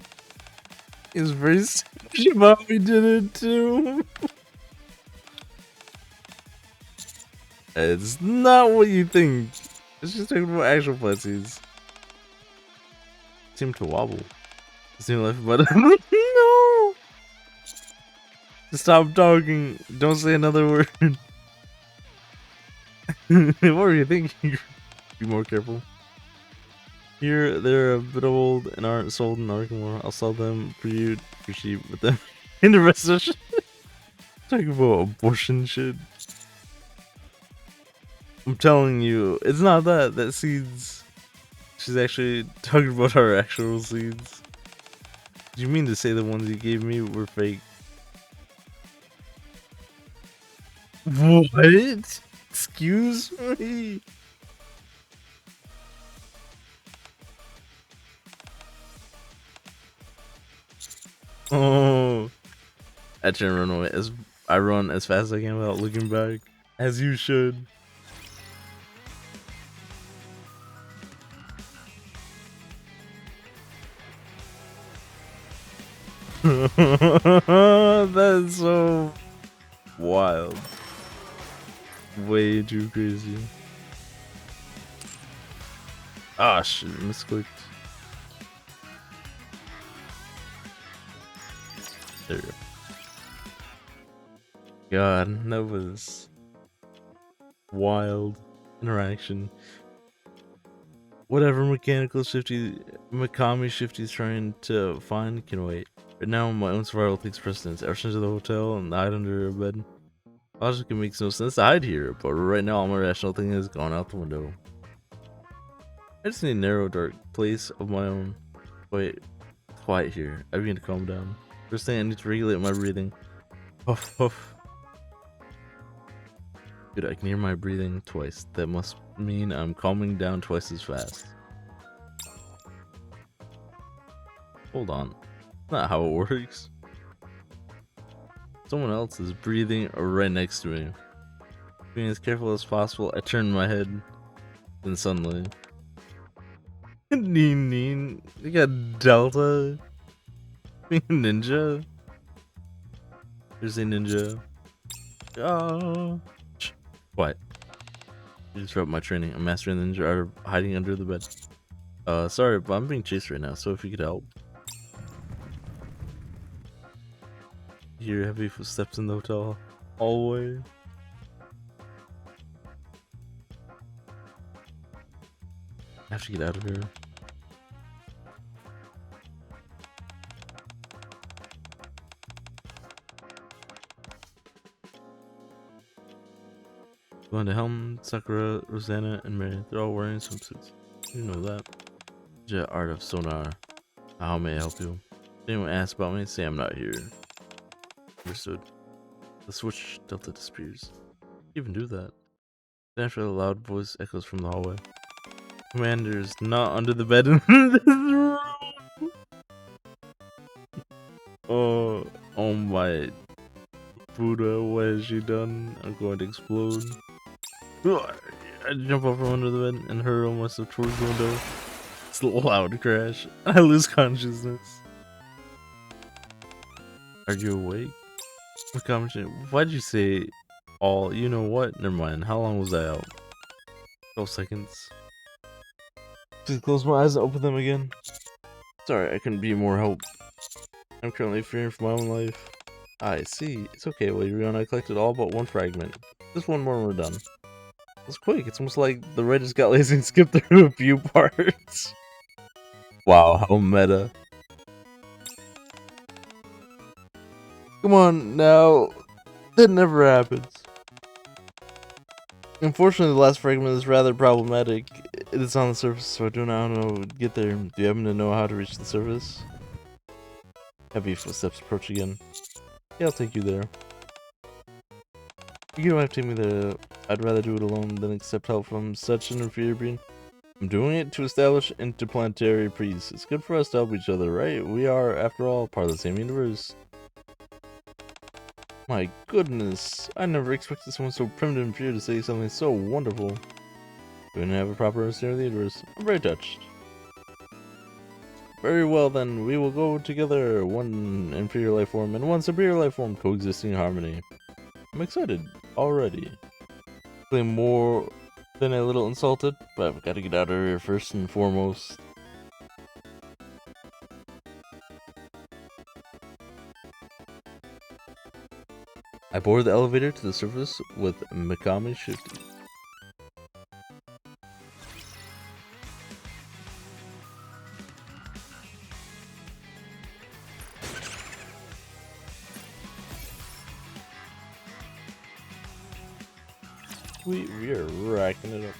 He's very serious about we did it too. It's not what you think. It's just talking about actual plant seeds. Seem to wobble. Seem like but no. Stop talking. Don't say another word. What were you thinking? Be more careful. Here, they're a bit old and aren't sold in Arkham. I'll sell them for you for cheap with them in the rest of the shit. Talking about abortion shit. I'm telling you, it's not that seeds. She's actually talking about our actual seeds. Do you mean to say the ones you gave me were fake? What? Excuse me? Oh, I try to run away as I run as fast as I can without looking back, as you should. That's so wild. Way too crazy. Ah shit, misclicked. There we go. God, that was wild interaction. Whatever mechanical Shifty, Mikami Shifty's trying to find can wait. Right now, my own survival takes precedence. Ever since the hotel and hide under a bed. Logic makes no sense to hide here, but right now all my rational thinking has gone out the window. I just need a narrow, dark place of my own. Wait, quiet here. I begin to calm down. First thing, I need to regulate my breathing. Puff, puff. Good, I can hear my breathing twice. That must mean I'm calming down twice as fast. Hold on. That's not how it works. Someone else is breathing right next to me. Being as careful as possible, I turn my head. Then suddenly... Neen. You got Delta. Being a ninja. There's a ninja. Oh. Quiet. You disrupt my training. I'm mastering the ninja art of hiding under the bed. Sorry, but I'm being chased right now, so if you could help. Hear heavy footsteps in the hotel hallway. I have to get out of here. Going to Helm, Sakura, Rosanna, and Mary. They're all wearing swimsuits. You know that. Jet art of sonar. How may I help you? If anyone asks about me, say I'm not here. Understood. The switch Delta disappears. You even do that. Then after a loud voice echoes from the hallway. Commander's not under the bed in this room. Oh my Buddha, what has she done? I'm going to explode. I jump up from under the bed and hurl myself towards the window. It's a loud crash. I lose consciousness. Are you awake? Why'd you say all? You know what? Never mind. How long was I out? 12 seconds. Please close my eyes and open them again. Sorry, I couldn't be more help. I'm currently fearing for my own life. I see. It's okay, Leon. I collected all but one fragment. Just one more and we're done. It's quick. It's almost like the writers got lazy and skipped through a few parts. Wow, how meta. Come on now. That never happens. Unfortunately, the last fragment is rather problematic. It is on the surface, so I do not know how to get there. Do you happen to know how to reach the surface? Heavy footsteps approach again. Yeah, I'll take you there. You don't have to take me there. I'd rather do it alone than accept help from such an inferior being. I'm doing it to establish interplanetary peace. It's good for us to help each other, right? We are, after all, part of the same universe. My goodness, I never expected someone so primitive and pure to say something so wonderful. We didn't have a proper understanding of the universe. I'm very touched. Very well then, we will go together, one inferior life form and one superior life form coexisting in harmony. I'm excited already. Feeling more than a little insulted, but I've got to get out of here first and foremost. I board the elevator to the surface with Mikami Shifty. We are racking it up.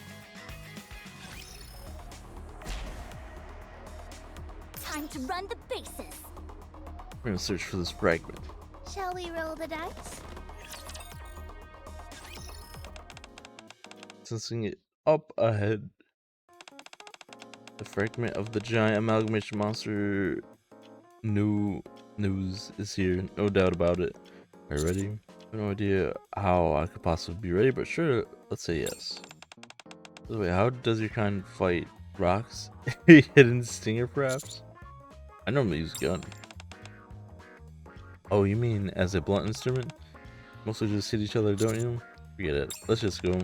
Time to run the bases. We're gonna search for this fragment. Shall we roll the dice? Sensing it up ahead. The fragment of the giant amalgamation monster news is here, no doubt about it. Are you ready? I have no idea how I could possibly be ready, but sure, let's say yes. By the way, how does your kind fight? Rocks? Hidden stinger, perhaps? I normally use gun. Oh, you mean as a blunt instrument? Mostly just hit each other, don't you? Forget it. Let's just go.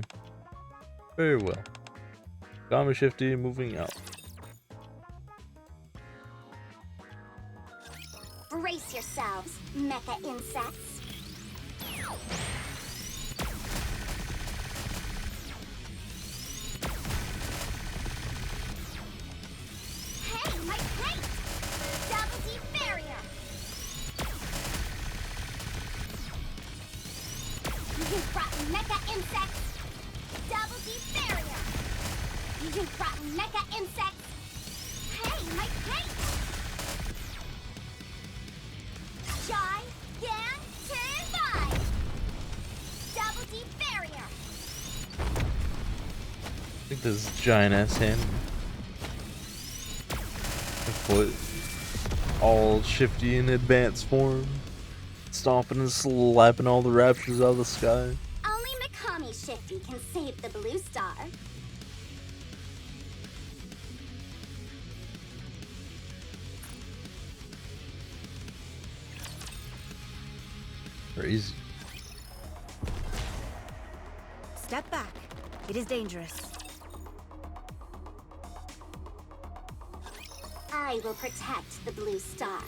Very well. Mikami Shifty moving out. Brace yourselves, mecha insects. Hey, my plate! Double deep barrier! You've brought mecha insects! Double deep barrier! You've brought mecha insects! Hey, my plate! Gigantivide! Double deep barrier! I think this is giant ass hand. The foot all shifty in advanced form. Stomping and slapping all the raptors out of the sky. Only Mikami Shifty can save the blue star. Crazy. Step back. It is dangerous. I will protect the blue star.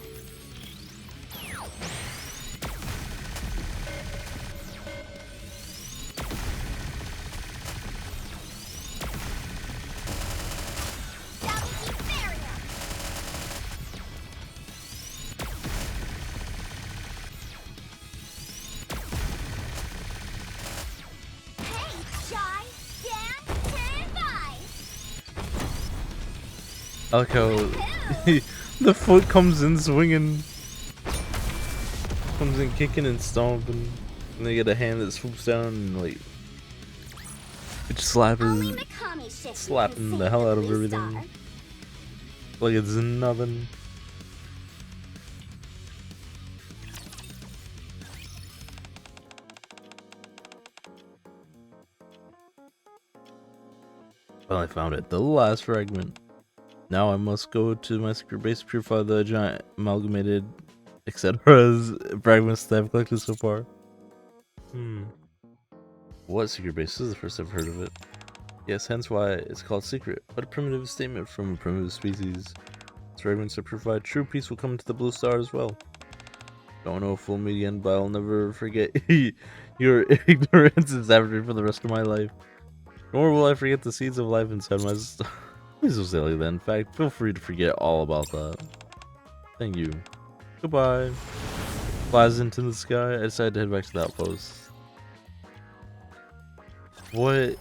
Double deep barrier! Hey, gigantivide! I like how the foot comes in swinging. Comes in kicking and stomping. And they get a hand that swoops down and like it's Only Mikami Shifty slapping can the save hell out of blue everything. star. Like it's nothing. Well, I found it. The last fragment. Now I must go to my secret base to purify the giant amalgamated etc. fragments that I've collected so far. What secret base? This is the first I've heard of it. Yes, hence why it's called secret, but a primitive statement from a primitive species. Its fragments to provide true peace will come to the blue star as well. Don't know if we'll meet again, but I'll never forget your ignorance and savagery for the rest of my life. Nor will I forget the seeds of life inside my star. Please don't say like that. In fact, feel free to forget all about that. Thank you. Goodbye. Flies into the sky. I decided to head back to the outpost. What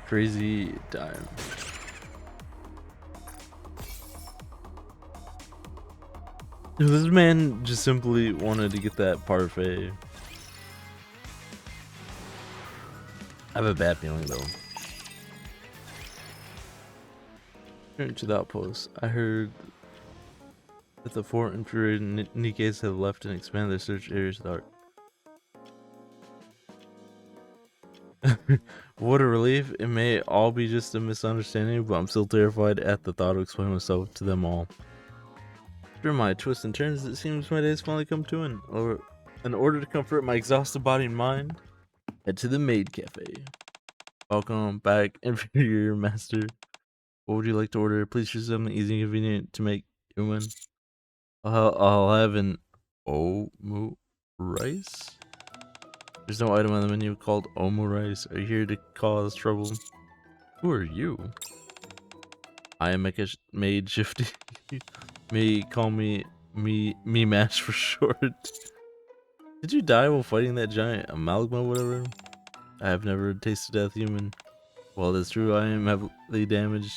crazy time. This man just simply wanted to get that parfait. I have a bad feeling though. Return to the outpost. I heard that the 4 infuriated NIKKEs have left and expanded their search areas to the heart. What a relief. It may all be just a misunderstanding, but I'm still terrified at the thought of explaining myself to them all. After my twists and turns, it seems my day has finally come to an end. In order to comfort my exhausted body and mind, head to the maid cafe. Welcome back, inferior master. What would you like to order? Please choose something easy and convenient to make, human. I'll have an omu rice. There's no item on the menu called omu rice. Are you here to cause trouble? Who are you? I am maid Shifty. May call me Mash for short. Did you die while fighting that giant amalgam or whatever? I have never tasted death, human. While it's true I am heavily damaged,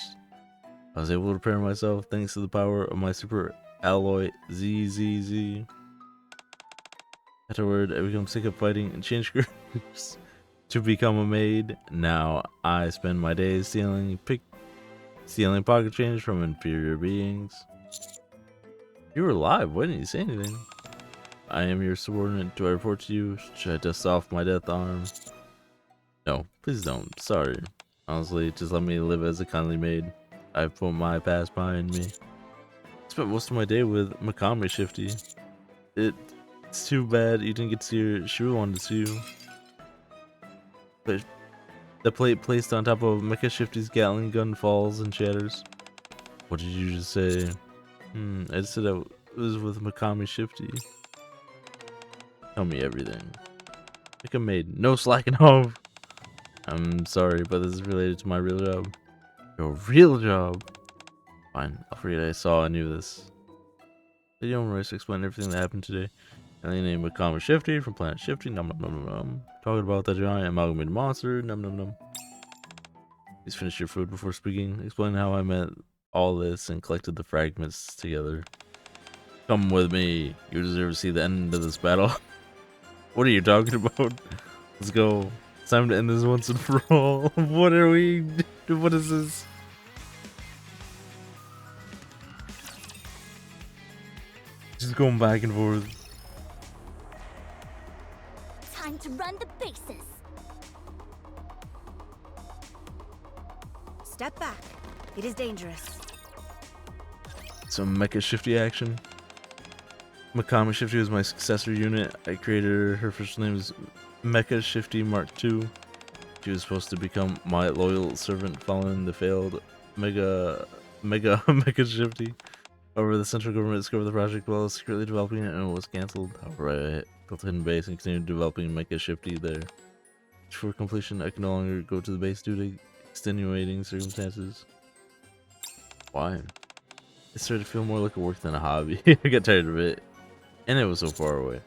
I was able to repair myself thanks to the power of my super alloy ZZZ. Afterward, I become sick of fighting and change groups to become a maid. Now I spend my days stealing pocket change from inferior beings. You were alive. Why didn't you say anything? I am your subordinate. Do I report to you? Should I dust off my death arm? No, please don't. Sorry. Honestly, just let me live as a kindly maid. I've put my past behind me. I spent most of my day with Makami Shifty. It's too bad you didn't get to see her. She really wanted to see you. But the plate placed on top of Mecha Shifty's Gatling gun falls and shatters. What did you just say? I just said I was with Makami Shifty. Tell me everything. Like a maid. No slacking off. I'm sorry, but this is related to my real job. Your real job? Fine, I'll forget I saw and knew this. The young race explained everything that happened today. Alien named Makami Shifty from planet Shifty. Num num num num. Talking about that giant amalgamated monster. Num num num. Please finish your food before speaking. Explain how I met all this and collected the fragments together. Come with me. You deserve to see the end of this battle. What are you talking about? Let's go. It's time to end this once and for all. What are we? What is this? Just going back and forth. Time to run the bases. Step back. It is dangerous. Some Mecha Shifty action. Makami Shifty was my successor unit. I created her. Her first name is Mecha Shifty Mark II. She was supposed to become my loyal servant following the failed Mecha Shifty. However, the central government discovered the project while secretly developing it and it was cancelled. However, I built a hidden base and continued developing Mecha Shifty there. For completion, I can no longer go to the base due to extenuating circumstances. Why? It started to feel more like a work than a hobby. I got tired of it. And it was so far away.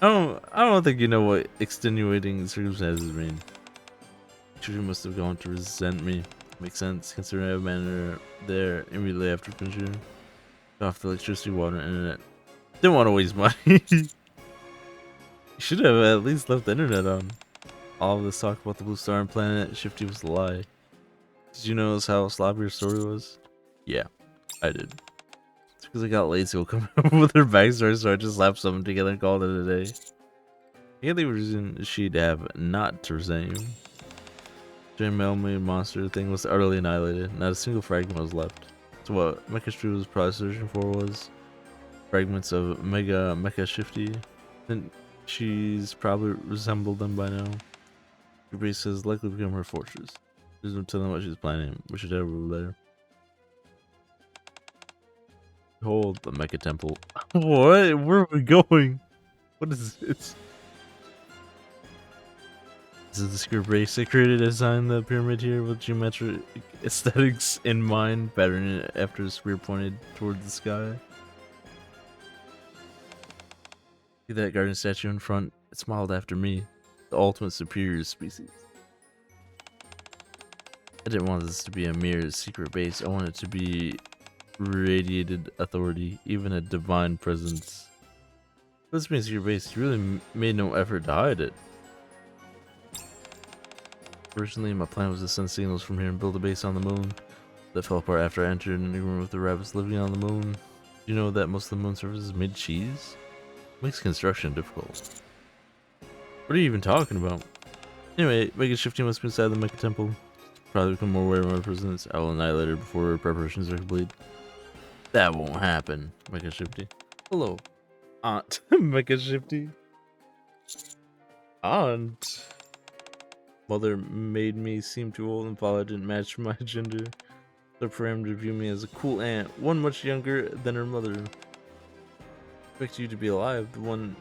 I don't think you know what extenuating circumstances mean. Children must have gone to resent me. Makes sense, considering I have a manor there immediately after finishing. Got off the electricity, water, and internet. Didn't want to waste money. You should have at least left the internet on. All of this talk about the blue star and planet Shifty was a lie. Did you notice how sloppy your story was? Yeah, I did. It's because I got lazy while coming up with her backstory, so I just slapped something together and called it a day. I can't think of a reason she'd have not to resent you. Giant mailman monster thing was utterly annihilated. Not a single fragment was left. So what Mecha Shifty was probably searching for was fragments of Mecha Shifty. Then she's probably resembled them by now. Your base has likely become her fortress. There's no telling what she's planning. We should head over there. Behold the Mecha Temple. What? Where are we going? What is this? This is the secret base I created to design the pyramid here with geometric aesthetics in mind, patterning it after a spear pointed toward the sky. See that garden statue in front? It smiled after me, the ultimate superior species. I didn't want this to be a mere secret base. I wanted it to be radiated authority, even a divine presence. This being a secret base, you really made no effort to hide it. Originally, my plan was to send signals from here and build a base on the moon. That fell apart after I entered an agreement with the rabbits living on the moon. You know that most of the moon surface is made cheese? Makes construction difficult. What are you even talking about? Anyway, Mega Shifty must be inside the Mecha Temple. Probably become more aware of my presence. I will annihilate her before preparations are complete. That won't happen, Mega Shifty. Hello, Aunt Mega Shifty. Aunt. Mother made me seem too old and father didn't match my gender. The parameter view me as a cool aunt, one much younger than her mother. Expect you to be alive. The one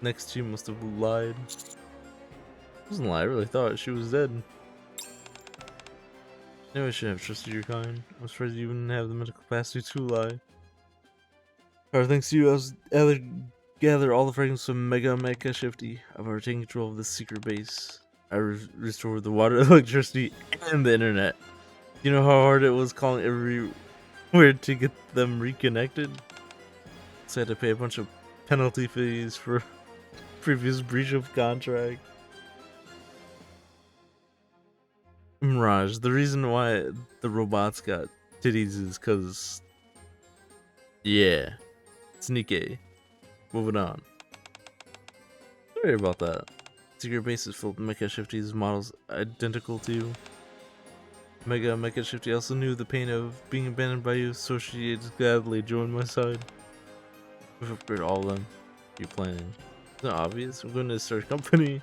next to you must have lied. It wasn't a lie, I really thought she was dead. I knew I should have trusted your kind. I was afraid you wouldn't have the mental capacity to lie. However, thanks to you, I was able to gather all the fragments from Mega Shifty. I've already taken control of this secret base. I restored the water, electricity, and the internet. You know how hard it was calling everywhere to get them reconnected? So I had to pay a bunch of penalty fees for previous breach of contract. Mirage, the reason why the robots got titties is because, yeah, it's NIKKE. Moving on. Sorry about that. Secret base is filled with Mecha Shifty's models identical to you. Mecha Shifty also knew the pain of being abandoned by you, so she gladly joined my side. We've upgraded all of them. You're planning. It's not obvious. I'm going to start a company.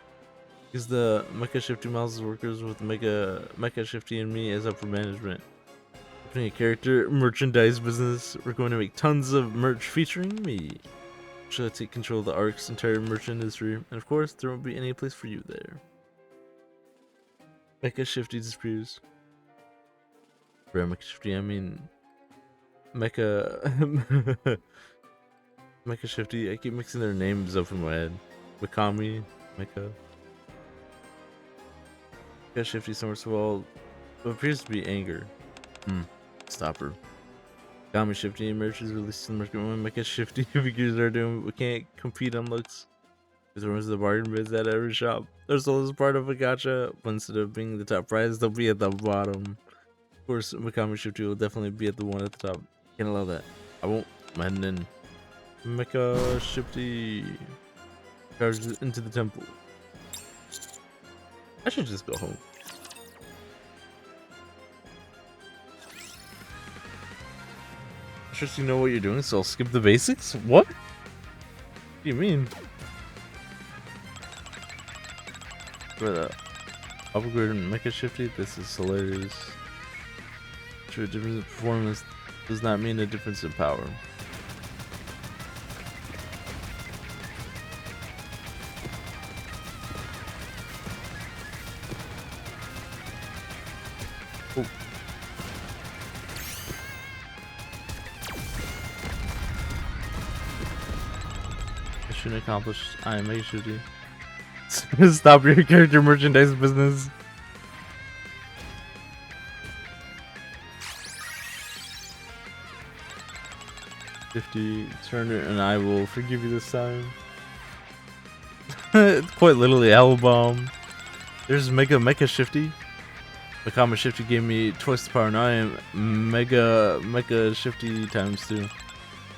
Use the Mecha Shifty models as workers with Mecha Shifty and me as upper management. Opening a character merchandise business. We're going to make tons of merch featuring me. Should I take control of the Ark's entire merchant industry, and of course, there won't be any place for you there. Mecha Shifty disappears. By Mecha Shifty, I mean Mecha Mecha Shifty. I keep mixing their names up in my head. Mikami, Mecha. Mecha Shifty somersault. What appears to be anger. Stop her. Mikami Shifty emerges released in the market when Mecha Shifty figures are doing. We can't compete on looks. There's rumors of the bargain bids at every shop. They're sold as part of a gacha, but instead of being the top prize, they'll be at the bottom. Of course, Mikami Shifty will definitely be at the one at the top. Can't allow that. I won't. I'm heading in. Mecha Shifty charges into the temple. I should just go home. Just you know what you're doing, so I'll skip the basics? What? What do you mean? For the upgrade in Mecha Shifty, this is hilarious. True, difference in performance does not mean a difference in power. Oh. Mission accomplished. I am Mecha Shifty. Stop your character merchandise business. Shifty, Turner, and I will forgive you this time. It's quite literally Alabama. There's Mecha Shifty. Mikami Shifty gave me twice the power, now I am Mecha Shifty times 2.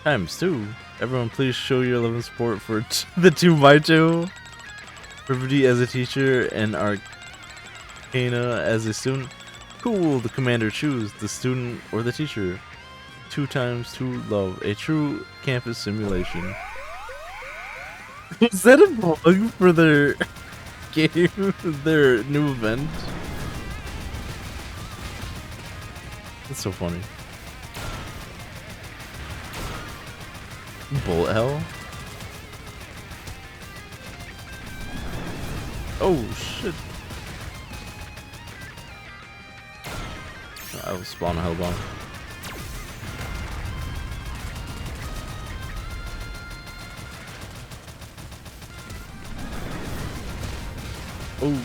Times 2? Everyone please show your love and support for the 2x2. Brevity as a teacher and Arcana as a student. Who will the commander choose, the student or the teacher? 2 times 2 love, a true campus simulation. Is that a bug for their game, their new event? That's so funny. Bullet hell? Oh shit. I'll spawn a hellbomb. Oh.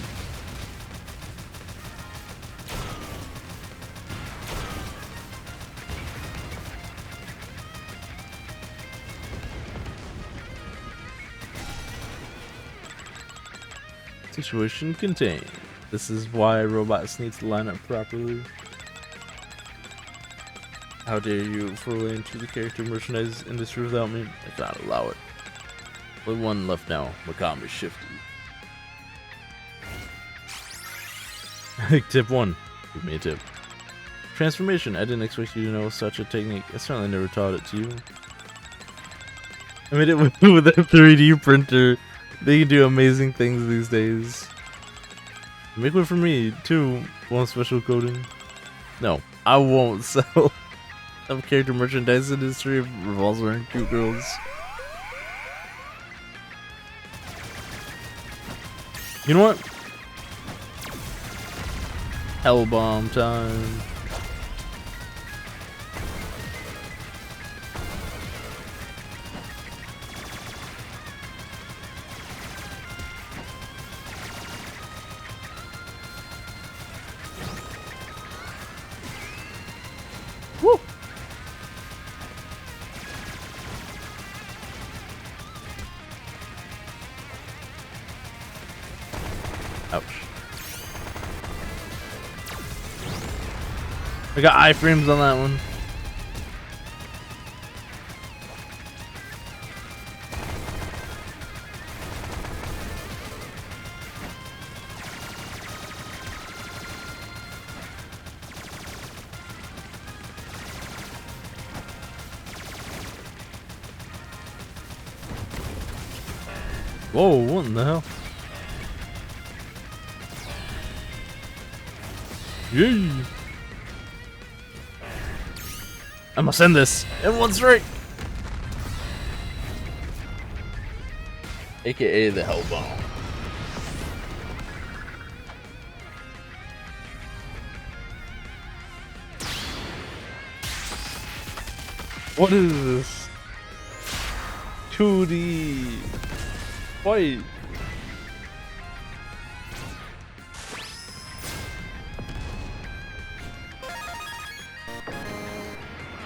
Situation contained. This is why robots need to line up properly. How dare you foray into the character merchandise industry without me? I cannot allow it. Only one left now. Makami Shifty. Tip 1. Give me a tip. Transformation. I didn't expect you to know such a technique. I certainly never taught it to you. I made it with a 3D printer. They can do amazing things these days. Make one for me, too. Want special coding? No, I won't sell. Some character merchandise industry revolves around cute girls. You know what? Hellbomb time. Woo! Ouch. I got iframes on that one. Whoa, what in the hell? Yay! I must end this. Everyone's right. AKA the Hellbomb. What is this? 2D fight.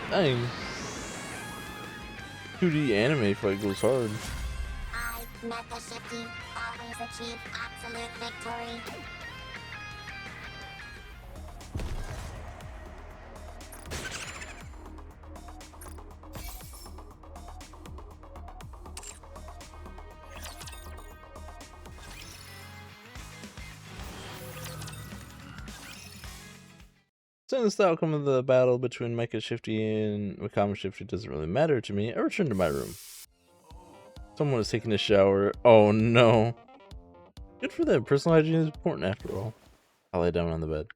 Dang. 2D anime fight goes hard. I, NIKKE Shifty, always achieve absolute victory. Since the outcome of the battle between NIKKE Shifty and Makama Shifty doesn't really matter to me, I return to my room. Someone is taking a shower. Oh no. Good for them. Personal hygiene is important after all. I lay down on the bed.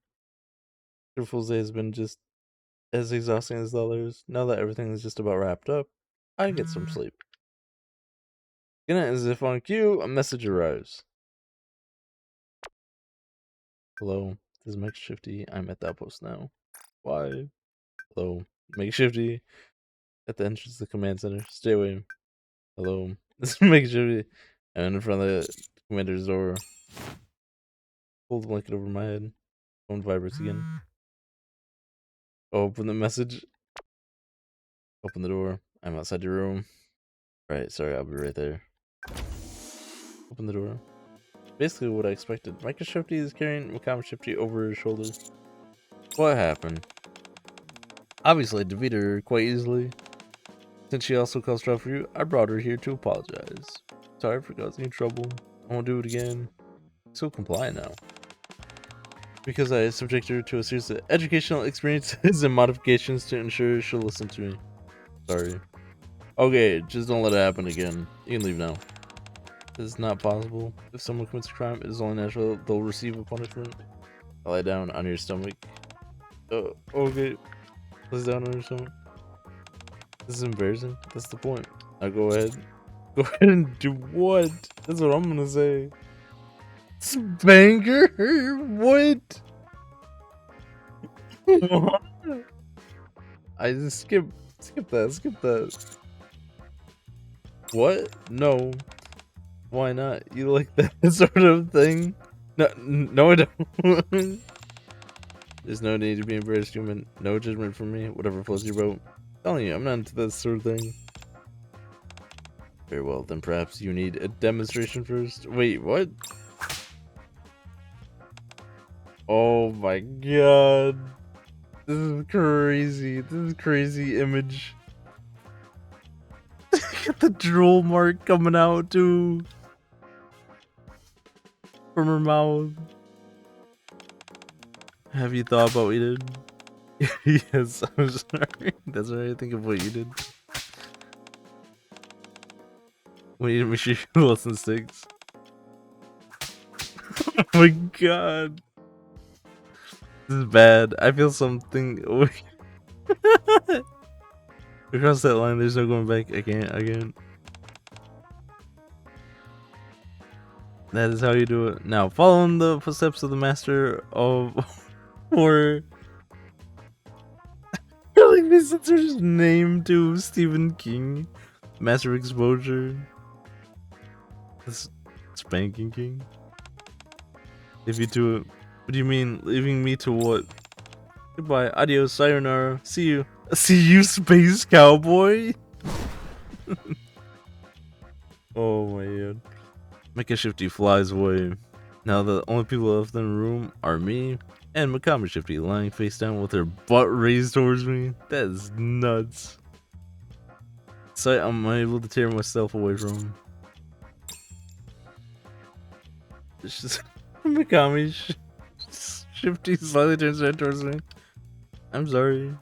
Your Fool's Day has been just as exhausting as the others. Now that everything is just about wrapped up, I get some sleep. Good night, as if on cue, a message arrives. Hello, this is NIKKE Shifty. I'm at the outpost now. Why? Hello, NIKKE Shifty. At the entrance of the command center. Stay away. Hello, this is NIKKE Shifty. I'm in front of the commander's door. Pull the blanket over my head. Phone vibrates again. Open the message. Open the door. I'm outside your room. Right, sorry, I'll be right there. Open the door. Basically what I expected. NIKKE Shifty is carrying Makama Shifty over his shoulder. What happened? Obviously I defeated her quite easily. Since she also caused trouble for you, I brought her here to apologize. Sorry for causing you trouble. I won't do it again. I'm so compliant now. Because I subject her to a series of educational experiences and modifications to ensure she'll listen to me. Sorry. Okay, just don't let it happen again. You can leave now. This is not possible. If someone commits a crime, it is only natural they'll receive a punishment. I lie down on your stomach. Okay. Lay down on your stomach. This is embarrassing. That's the point. Now go ahead. Go ahead and do what? That's what I'm gonna say. Banger? What? What? I just skip that. What? No. Why not? You like that sort of thing? No, I don't. There's no need to be embarrassed, human. No judgment from me. Whatever floats your boat. Telling you, I'm not into that sort of thing. Very well, then perhaps you need a demonstration first. Wait, what? Oh my god. This is crazy. This is crazy image. Got the drool mark coming out too. From her mouth. Have you thought about what you did? Yes, I'm sorry. That's what I think of what you did. We need to make sure you listen sticks. Oh my god. This is bad. I feel something. Across that line, there's no going back. I can't. That is how you do it. Now, following the footsteps of the master of horror. Like this is his name to Stephen King. Master of Exposure. This Spanking King. Leave you to it. What do you mean, leaving me to what? Goodbye, adios, sayonara. See you, space cowboy. Oh my god. NIKKE Shifty flies away. Now the only people left in the room are me and Mikami Shifty lying face down with her butt raised towards me. That is nuts. Sight I'm unable to tear myself away from. It's just Mikami Shifty slightly turns her head towards me. I'm sorry.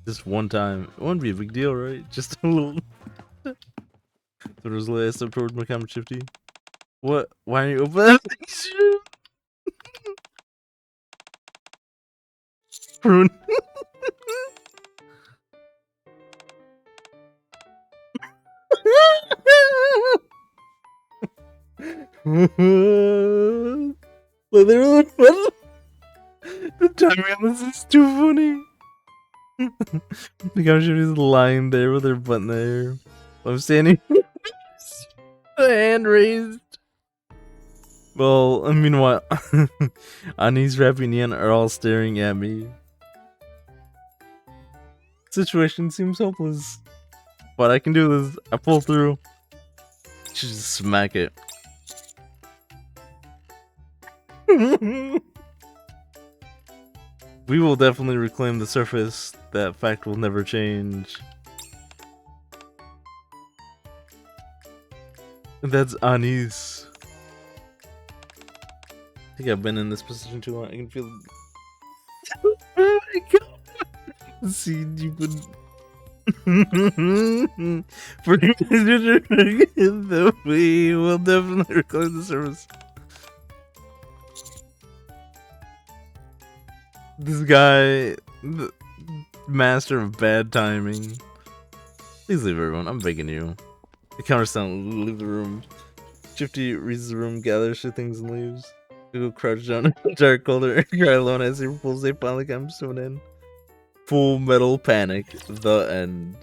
Just one time. It wouldn't be a big deal, right? Just a little. Throws the last up towards Mikami Shifty. What? Why are you open? Prune. Literally, the timing on this is too funny. Mikami Shifty's lying there with her butt in the air. I'm standing. Hand raised. Well, meanwhile, Ani's Rappy and Yan are all staring at me. Situation seems hopeless, but I can do this. I pull through. Should just smack it. We will definitely reclaim the surface. That fact will never change. That's Anis. I think I've been in this position too long. I can feel. Oh my god! See, you would. We will definitely reclaim the service. This guy, the master of bad timing. Please leave, everyone. I'm begging you. The countersound, leave the room. Shifty reads the room, gathers her things, and leaves. Google crouch down in the dark corner and cry alone as April's Day finally comes to an end. Full Metal Panic, the end.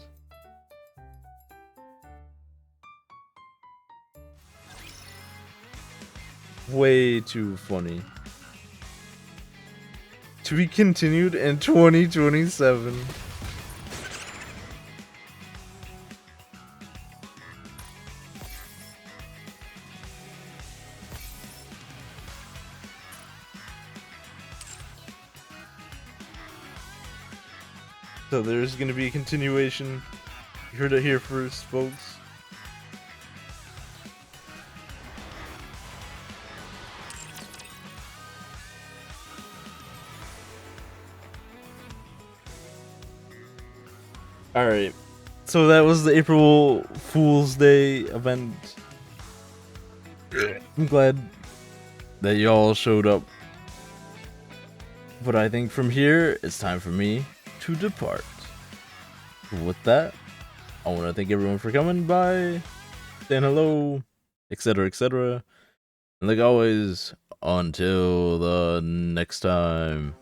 Way too funny. To be continued in 2027. So there's going to be a continuation. You heard it here first, folks. Alright, so that was the April Fool's Day event. I'm glad that y'all showed up. But I think from here, it's time for me to depart. With that, I want to thank everyone for coming by, saying hello, etc., etc. And like always, until the next time.